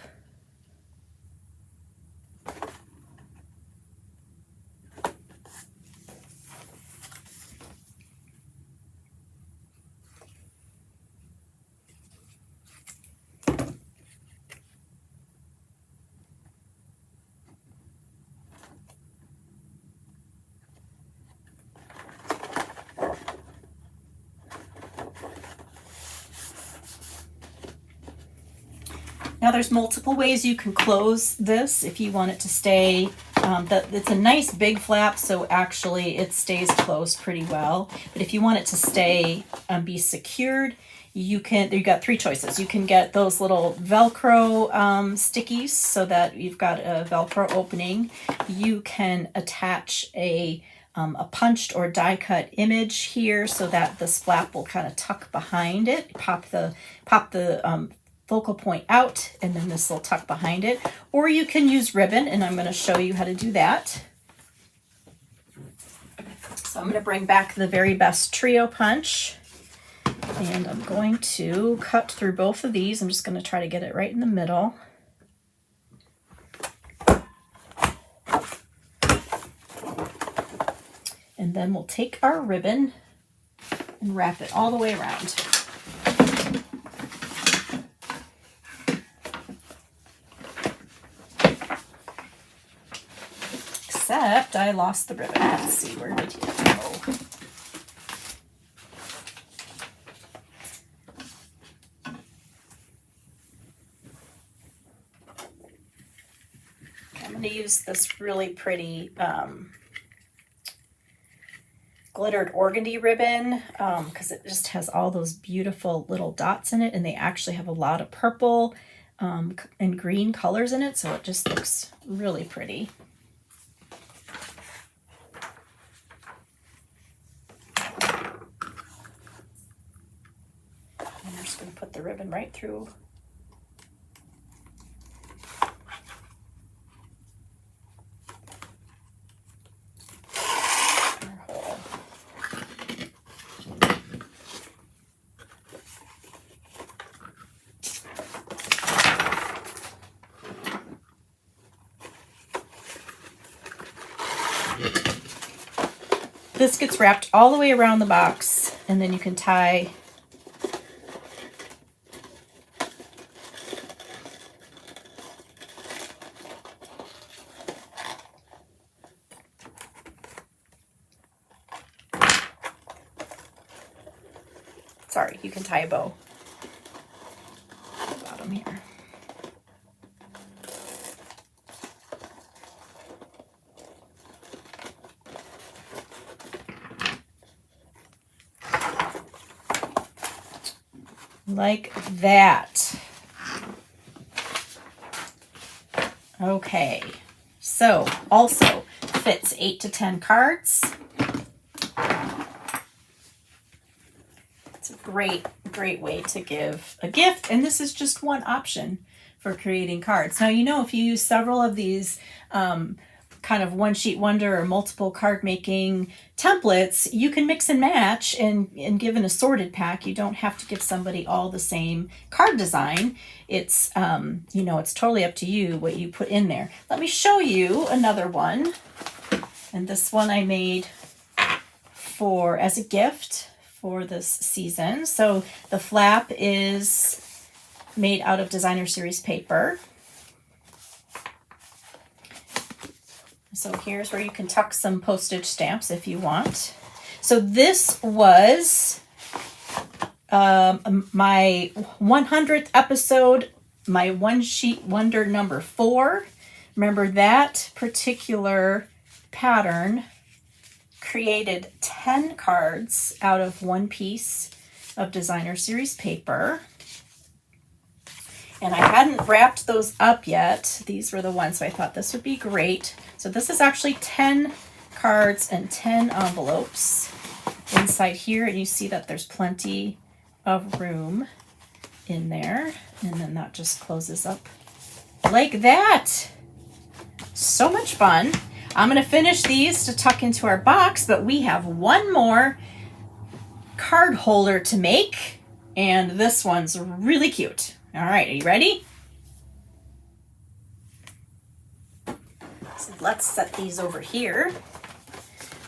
Now there's multiple ways you can close this if you want it to stay. It's a nice big flap, so actually it stays closed pretty well. But if you want it to stay, be secured, you got 3 choices. You can get those little Velcro stickies so that you've got a Velcro opening. You can attach a punched or die cut image here so that this flap will kind of tuck behind it. Pop the focal point out, and then this will tuck behind it. Or you can use ribbon, and I'm going to show you how to do that. So I'm going to bring back the Very Best Trio Punch, and I'm going to cut through both of these. I'm just going to try to get it right in the middle. And then we'll take our ribbon and wrap it all the way around. Except I lost the ribbon. Let's see, where did it go? I'm going to use this really pretty glittered organdy ribbon because it just has all those beautiful little dots in it, and they actually have a lot of purple and green colors in it, so it just looks really pretty. I'm just going to put the ribbon right through. This gets wrapped all the way around the box, and then you can tie you can tie a bow at the bottom here. like that. Okay, so also fits 8 to 10 cards. It's a great way to give a gift, and this is just one option for creating cards. Now, you know, if you use several of these kind of one sheet wonder or multiple card making templates, you can mix and match and give an assorted pack. You don't have to give somebody all the same card design. It's you know, it's totally up to you what you put in there. Let me show you another one, and this one I made for as a gift for this season. So the flap is made out of designer series paper. So here's where you can tuck some postage stamps if you want. So this was my 100th episode, my one sheet wonder number 4. Remember that particular pattern created 10 cards out of one piece of designer series paper. And I hadn't wrapped those up yet. These were the ones, so I thought this would be great. So this is actually 10 cards and 10 envelopes inside here. And you see that there's plenty of room in there. And then that just closes up like that. So much fun. I'm going to finish these to tuck into our box, but we have one more card holder to make. And this one's really cute. All right, are you ready? So let's set these over here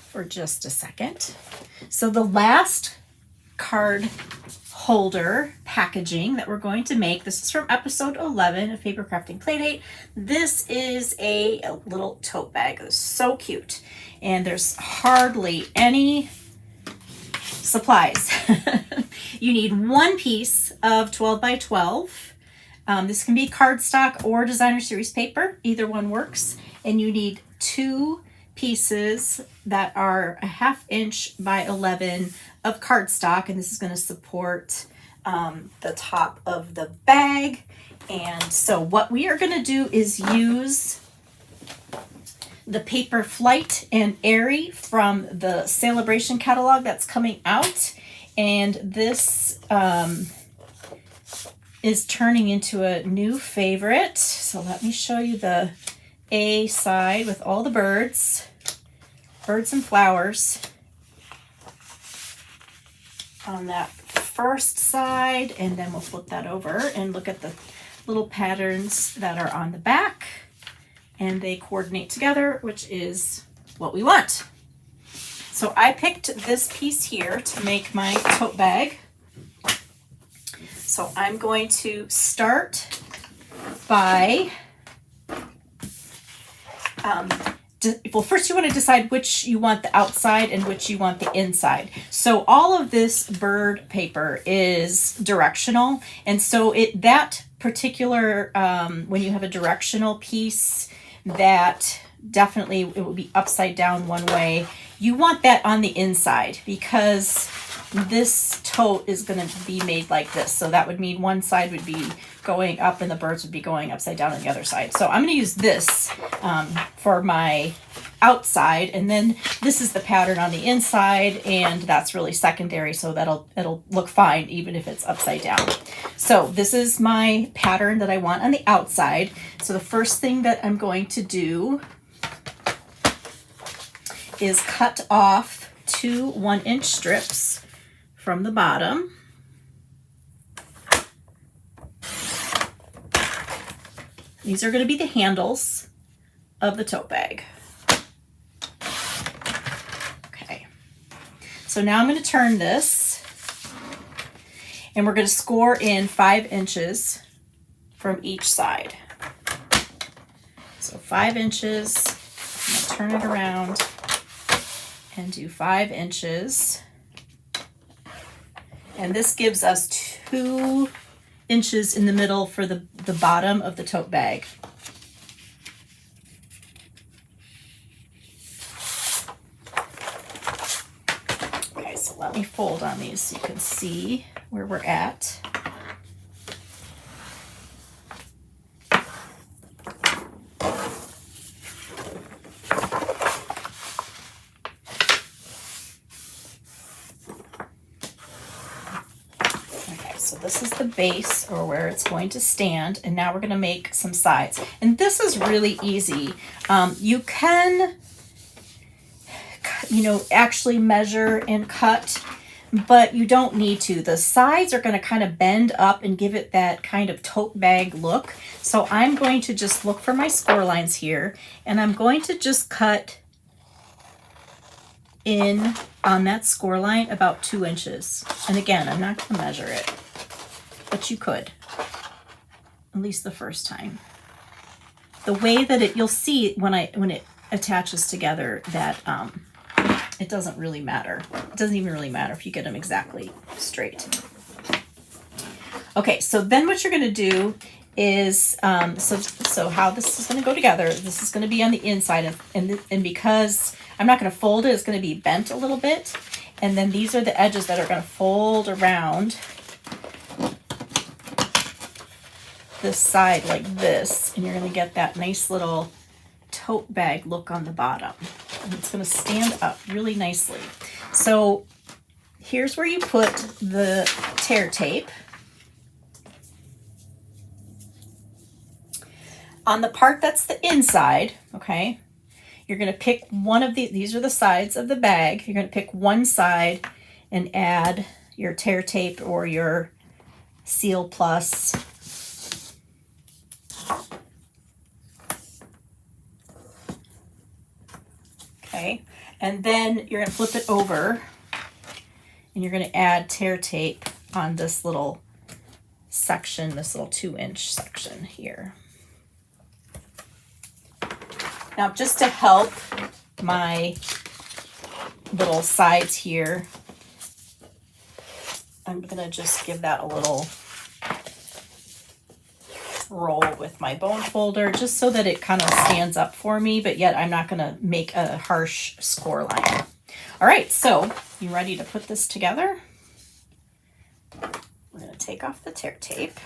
for just a second. So the last card holder packaging that we're going to make, this is from episode 11 of Papercrafting Playdate. This is a little tote bag. It's so cute. And there's hardly any supplies. You need one piece of 12 by 12. This can be cardstock or designer series paper. Either one works. And you need 2 pieces that are a 1/2 inch by 11 of cardstock. And this is going to support the top of the bag. And so what we are going to do is use the paper Flight and Airy from the Celebration catalog that's coming out. And this is turning into a new favorite. So let me show you the A side with all the birds and flowers on that first side. And then we'll flip that over and look at the little patterns that are on the back. And they coordinate together, which is what we want. So I picked this piece here to make my tote bag. So I'm going to start by, well, first you want to decide which you want the outside and which you want the inside. So all of this bird paper is directional. And so that particular, when you have a directional piece, that definitely it will be upside down one way. You want that on the inside because this tote is going to be made like this. So that would mean one side would be going up and the birds would be going upside down on the other side. So I'm going to use this for my outside, and then this is the pattern on the inside, and that's really secondary, so it'll look fine even if it's upside down. So this is my pattern that I want on the outside. So the first thing that I'm going to do is cut off 2 1-inch strips from the bottom. These are going to be the handles of the tote bag. Okay, so now I'm going to turn this, and we're going to score in 5 inches from each side. So 5 inches, I'm going to turn it around and do 5 inches. And this gives us 2 inches in the middle for the bottom of the tote bag. Okay, so let me fold on these so you can see where we're at. so this is the base or where it's going to stand, and now we're going to make some sides. And this is really easy. You can, actually measure and cut, but you don't need to. The sides are going to kind of bend up and give it that kind of tote bag look. So I'm going to just look for my score lines here, and I'm going to just cut in on that score line about 2 inches. And again, I'm not going to measure it, but you could, at least the first time. The way that you'll see when it attaches together that it doesn't really matter. It doesn't even really matter if you get them exactly straight. Okay, so then what you're going to do is, so how this is going to go together, this is going to be on the inside, and because I'm not going to fold it, it's going to be bent a little bit, and then these are the edges that are going to fold around this side like this, and you're going to get that nice little tote bag look on the bottom, and it's going to stand up really nicely. So here's where you put the tear tape. On the part that's the inside, okay, you're going to pick one of these are the sides of the bag. You're going to pick one side and add your tear tape or your Seal Plus. Okay, and then you're going to flip it over and you're going to add tear tape on this little section, this little 2-inch section here. Now, just to help my little sides here, I'm going to just give that a little roll with my bone folder, just so that it kind of stands up for me, but yet I'm not going to make a harsh score line. All right, so you ready to put this together? We're going to take off the tear tape.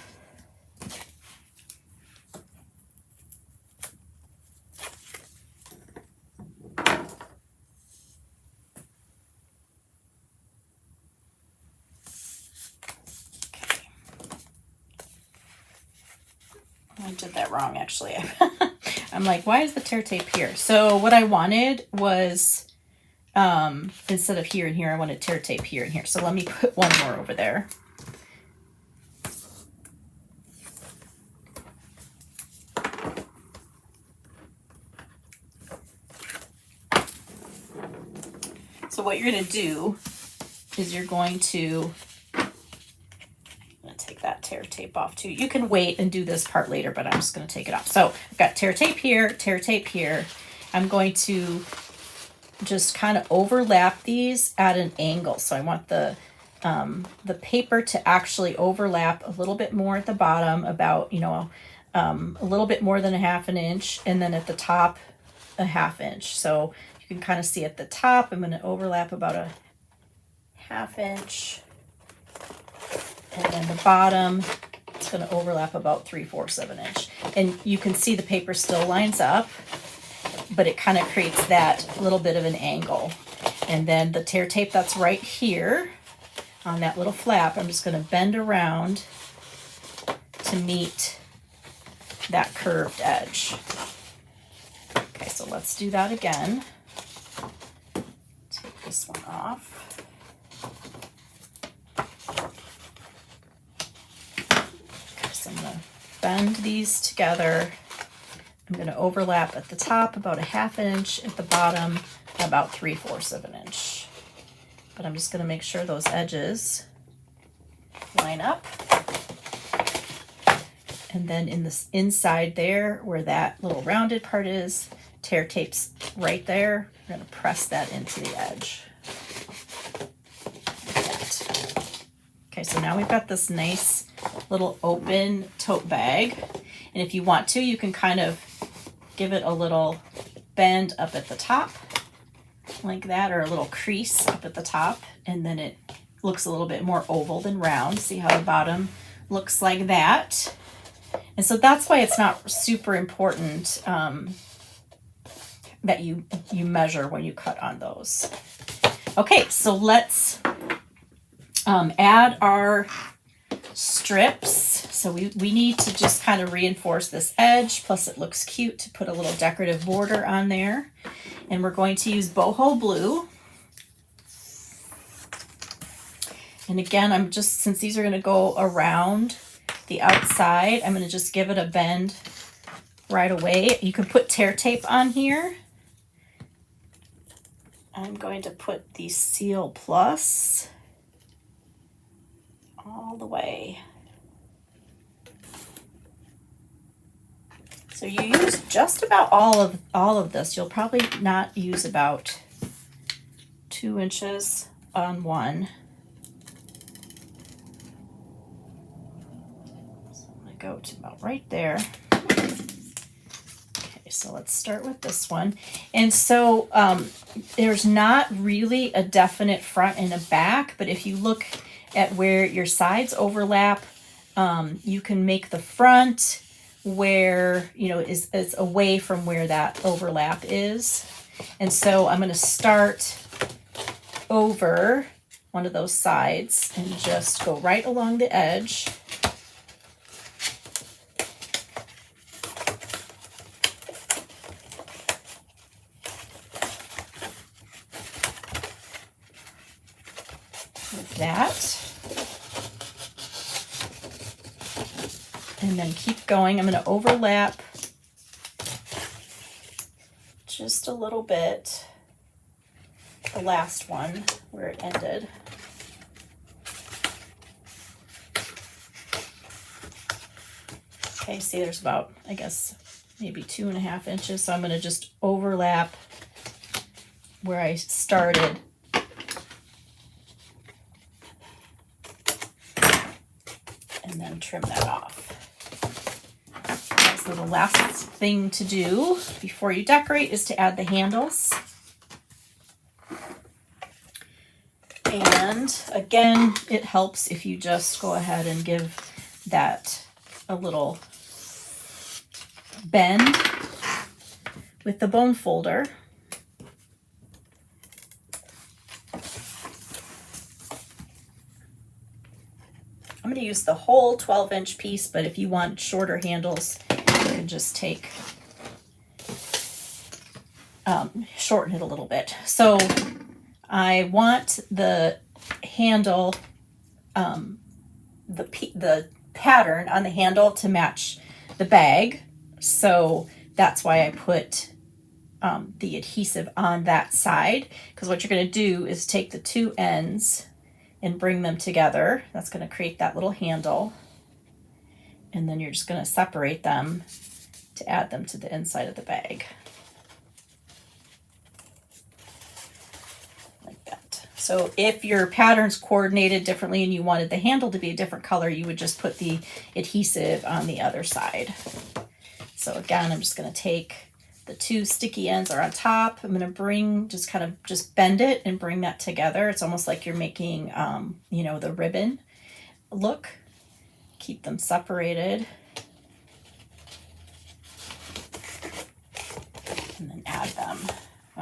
I did that wrong, actually. I'm like, why is the tear tape here? So what I wanted was, instead of here and here, I wanted tear tape here and here. So let me put one more over there. So what you're going to do is you're going to take that tear tape off too. You can wait and do this part later, but I'm just going to take it off. So I've got tear tape here, tear tape here. I'm going to just kind of overlap these at an angle. So I want the paper to actually overlap a little bit more at the bottom, about, a little bit more than a 1/2 inch, and then at the top a 1/2 inch. So you can kind of see at the top, I'm going to overlap about a 1/2 inch. And then the bottom, it's going to overlap about 3/4 of an inch. And you can see the paper still lines up, but it kind of creates that little bit of an angle. And then the tear tape that's right here on that little flap, I'm just going to bend around to meet that curved edge. Okay, so let's do that again. Take this one off. I'm going to bend these together. I'm going to overlap at the top about a 1/2 inch, at the bottom about 3/4 of an inch. But I'm just going to make sure those edges line up. And then in this inside there, where that little rounded part is, tear tape's right there. We're going to press that into the edge. Like that. Okay, so now we've got this nice little open tote bag, and if you want to, you can kind of give it a little bend up at the top like that, or a little crease up at the top, and then it looks a little bit more oval than round. See how the bottom looks like that? And so that's why it's not super important that you measure when you cut on those. Okay, so let's add our strips. So we need to just kind of reinforce this edge, plus it looks cute to put a little decorative border on there. And we're going to use boho blue. And again, I'm just, since these are going to go around the outside, I'm going to just give it a bend right away. You can put tear tape on here. I'm going to put the Seal Plus all the way. So you use just about all of this. You'll probably not use about 2 inches on one. So I'm going to go to about right there. Okay, so let's start with this one. And so there's not really a definite front and a back, but if you look at where your sides overlap, you can make the front where, you know, is away from where that overlap is. And so I'm going to start over one of those sides and just go right along the edge. Like that. And then keep going. I'm going to overlap just a little bit the last one where it ended. Okay, see there's about, I guess, maybe 2.5 inches. So I'm going to just overlap where I started. And then trim that off. So the last thing to do before you decorate is to add the handles. And again, it helps if you just go ahead and give that a little bend with the bone folder. I'm going to use the whole 12-inch piece, but if you want shorter handles, you can just take, shorten it a little bit. So I want the handle, the pattern on the handle to match the bag. So that's why I put the adhesive on that side, because what you're going to do is take the two ends and bring them together. That's going to create that little handle. And then you're just going to separate them to add them to the inside of the bag. Like that. So if your pattern's coordinated differently and you wanted the handle to be a different color, you would just put the adhesive on the other side. So again, I'm just going to take the two sticky ends are on top. I'm going to bring, just bend it and bring that together. It's almost like you're making, you know, the ribbon look. Keep them separated. And then add them.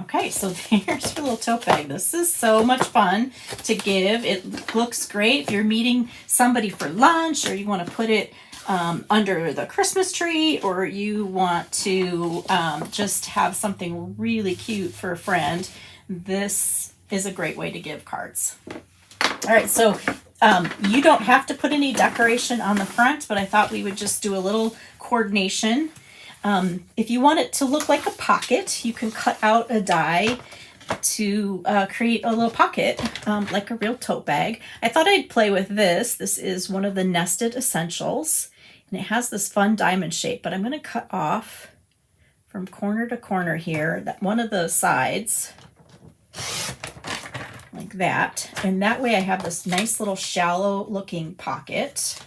Okay, so there's your little tote bag. This is so much fun to give. It looks great if you're meeting somebody for lunch, or you want to put it under the Christmas tree, or you want to just have something really cute for a friend. This is a great way to give cards. All right, so you don't have to put any decoration on the front, but I thought we would just do a little coordination. If you want it to look like a pocket, you can cut out a die to create a little pocket, like a real tote bag. I thought I'd play with this. This is one of the Nested Essentials, and it has this fun diamond shape, but I'm going to cut off from corner to corner here, that one of the sides, like that. And that way I have this nice little shallow looking pocket,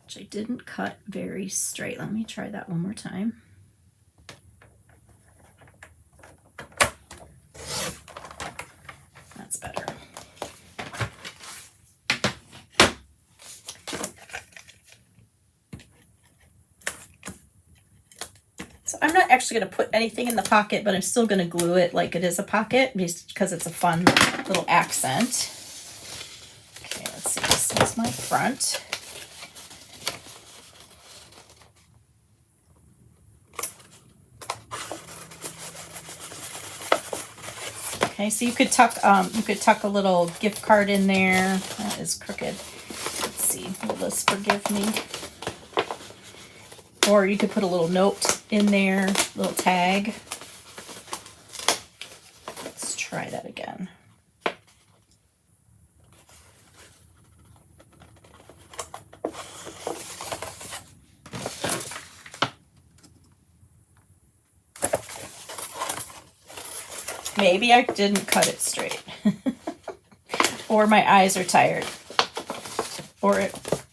which I didn't cut very straight. Let me try that one more time. That's better. So I'm not actually going to put anything in the pocket, but I'm still going to glue it like it is a pocket because it's a fun little accent. Okay, let's see. This is my front. Okay, so you could tuck a little gift card in there. That is crooked. Let's see, will this forgive me? Or you could put a little note in there, little tag. Let's try that again. Maybe I didn't cut it straight. Or my eyes are tired.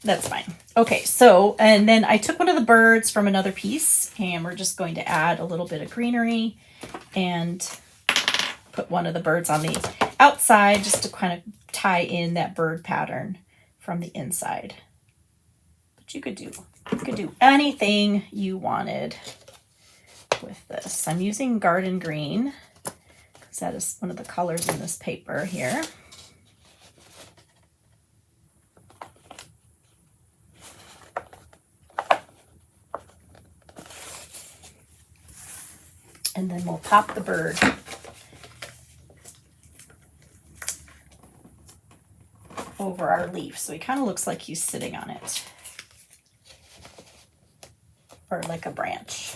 That's fine. Okay, so, and then I took one of the birds from another piece, and we're just going to add a little bit of greenery and put one of the birds on the outside just to kind of tie in that bird pattern from the inside. But you could do anything you wanted with this. I'm using garden green, that is one of the colors in this paper here. And then we'll pop the bird over our leaf. So he kind of looks like he's sitting on it. Or like a branch.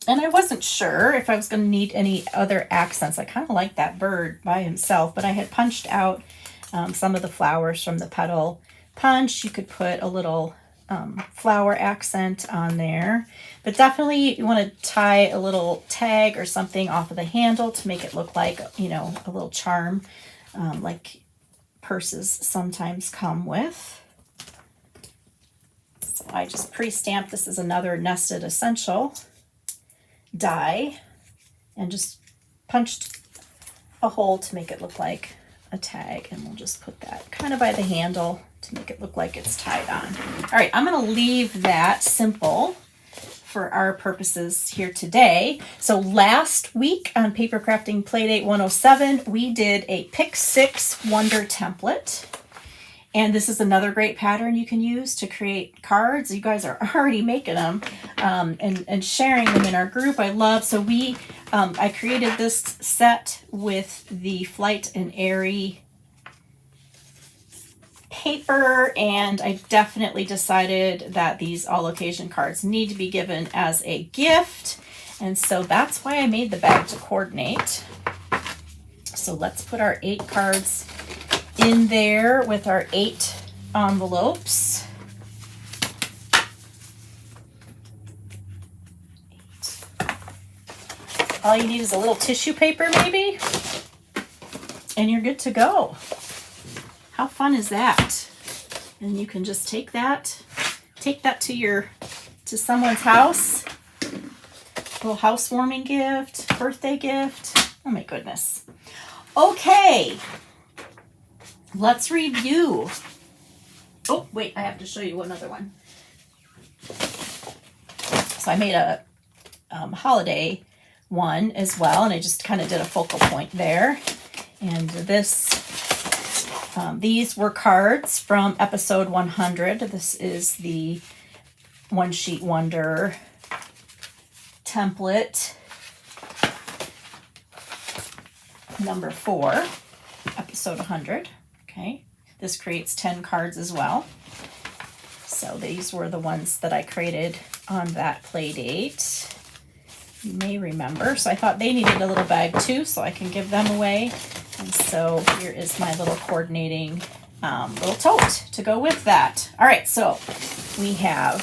And I wasn't sure if I was going to need any other accents. I kind of like that bird by himself, but I had punched out some of the flowers from the petal punch. You could put a little flower accent on there, but definitely you want to tie a little tag or something off of the handle to make it look like, you know, a little charm, like purses sometimes come with. So I just pre-stamped. This is another Nested Essential die, and just punched a hole to make it look like a tag, and we'll just put that kind of by the handle to make it look like it's tied on. All right, I'm going to leave that simple for our purposes here today. So last week on Papercrafting Playdate 107, we did a Pick 6 Wonder template. And this is another great pattern you can use to create cards. You guys are already making them and sharing them in our group. I love, so I created this set with the Flight and Airy paper, and I definitely decided that these all occasion cards need to be given as a gift. And so that's why I made the bag to coordinate. So let's put our 8 cards in there with our 8 envelopes. 8. All you need is a little tissue paper maybe, and you're good to go. How fun is that? And you can just take that to someone's house. A little housewarming gift, birthday gift. Oh my goodness. Okay. Let's review. Oh, wait, I have to show you another one. So I made a holiday one as well, and I just kind of did a focal point there. And these were cards from episode 100. This is the One Sheet Wonder template number 4, episode 100. Okay, this creates 10 cards as well. So these were the ones that I created on that play date. You may remember. So I thought they needed a little bag too, so I can give them away. And so here is my little coordinating little tote to go with that. All right, so we have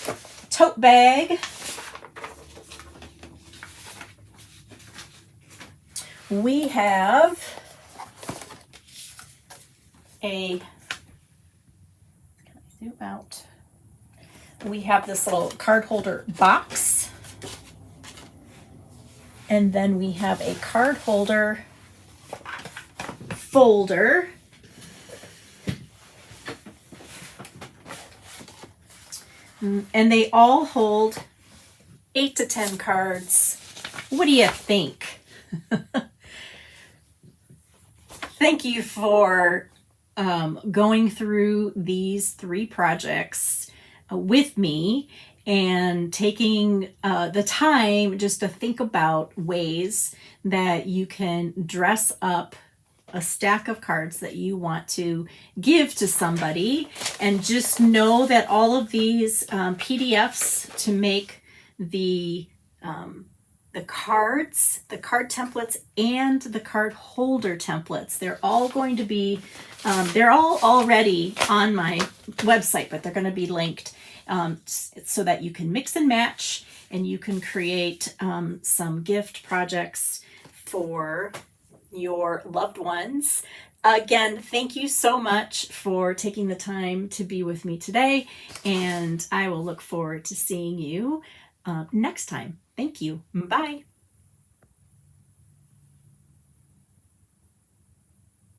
a tote bag. We have can I zoom out? We have this little card holder box, and then we have a card holder folder. And they all hold 8 to 10 cards. What do you think? Thank you for going through these 3 projects with me and taking the time just to think about ways that you can dress up a stack of cards that you want to give to somebody. And just know that all of these PDFs to make the cards, the card templates, and the card holder templates, they're all going to be, they're all already on my website, but they're going to be linked so that you can mix and match and you can create some gift projects for your loved ones. Again, thank you so much for taking the time to be with me today, and I will look forward to seeing you next time. Thank you. Bye.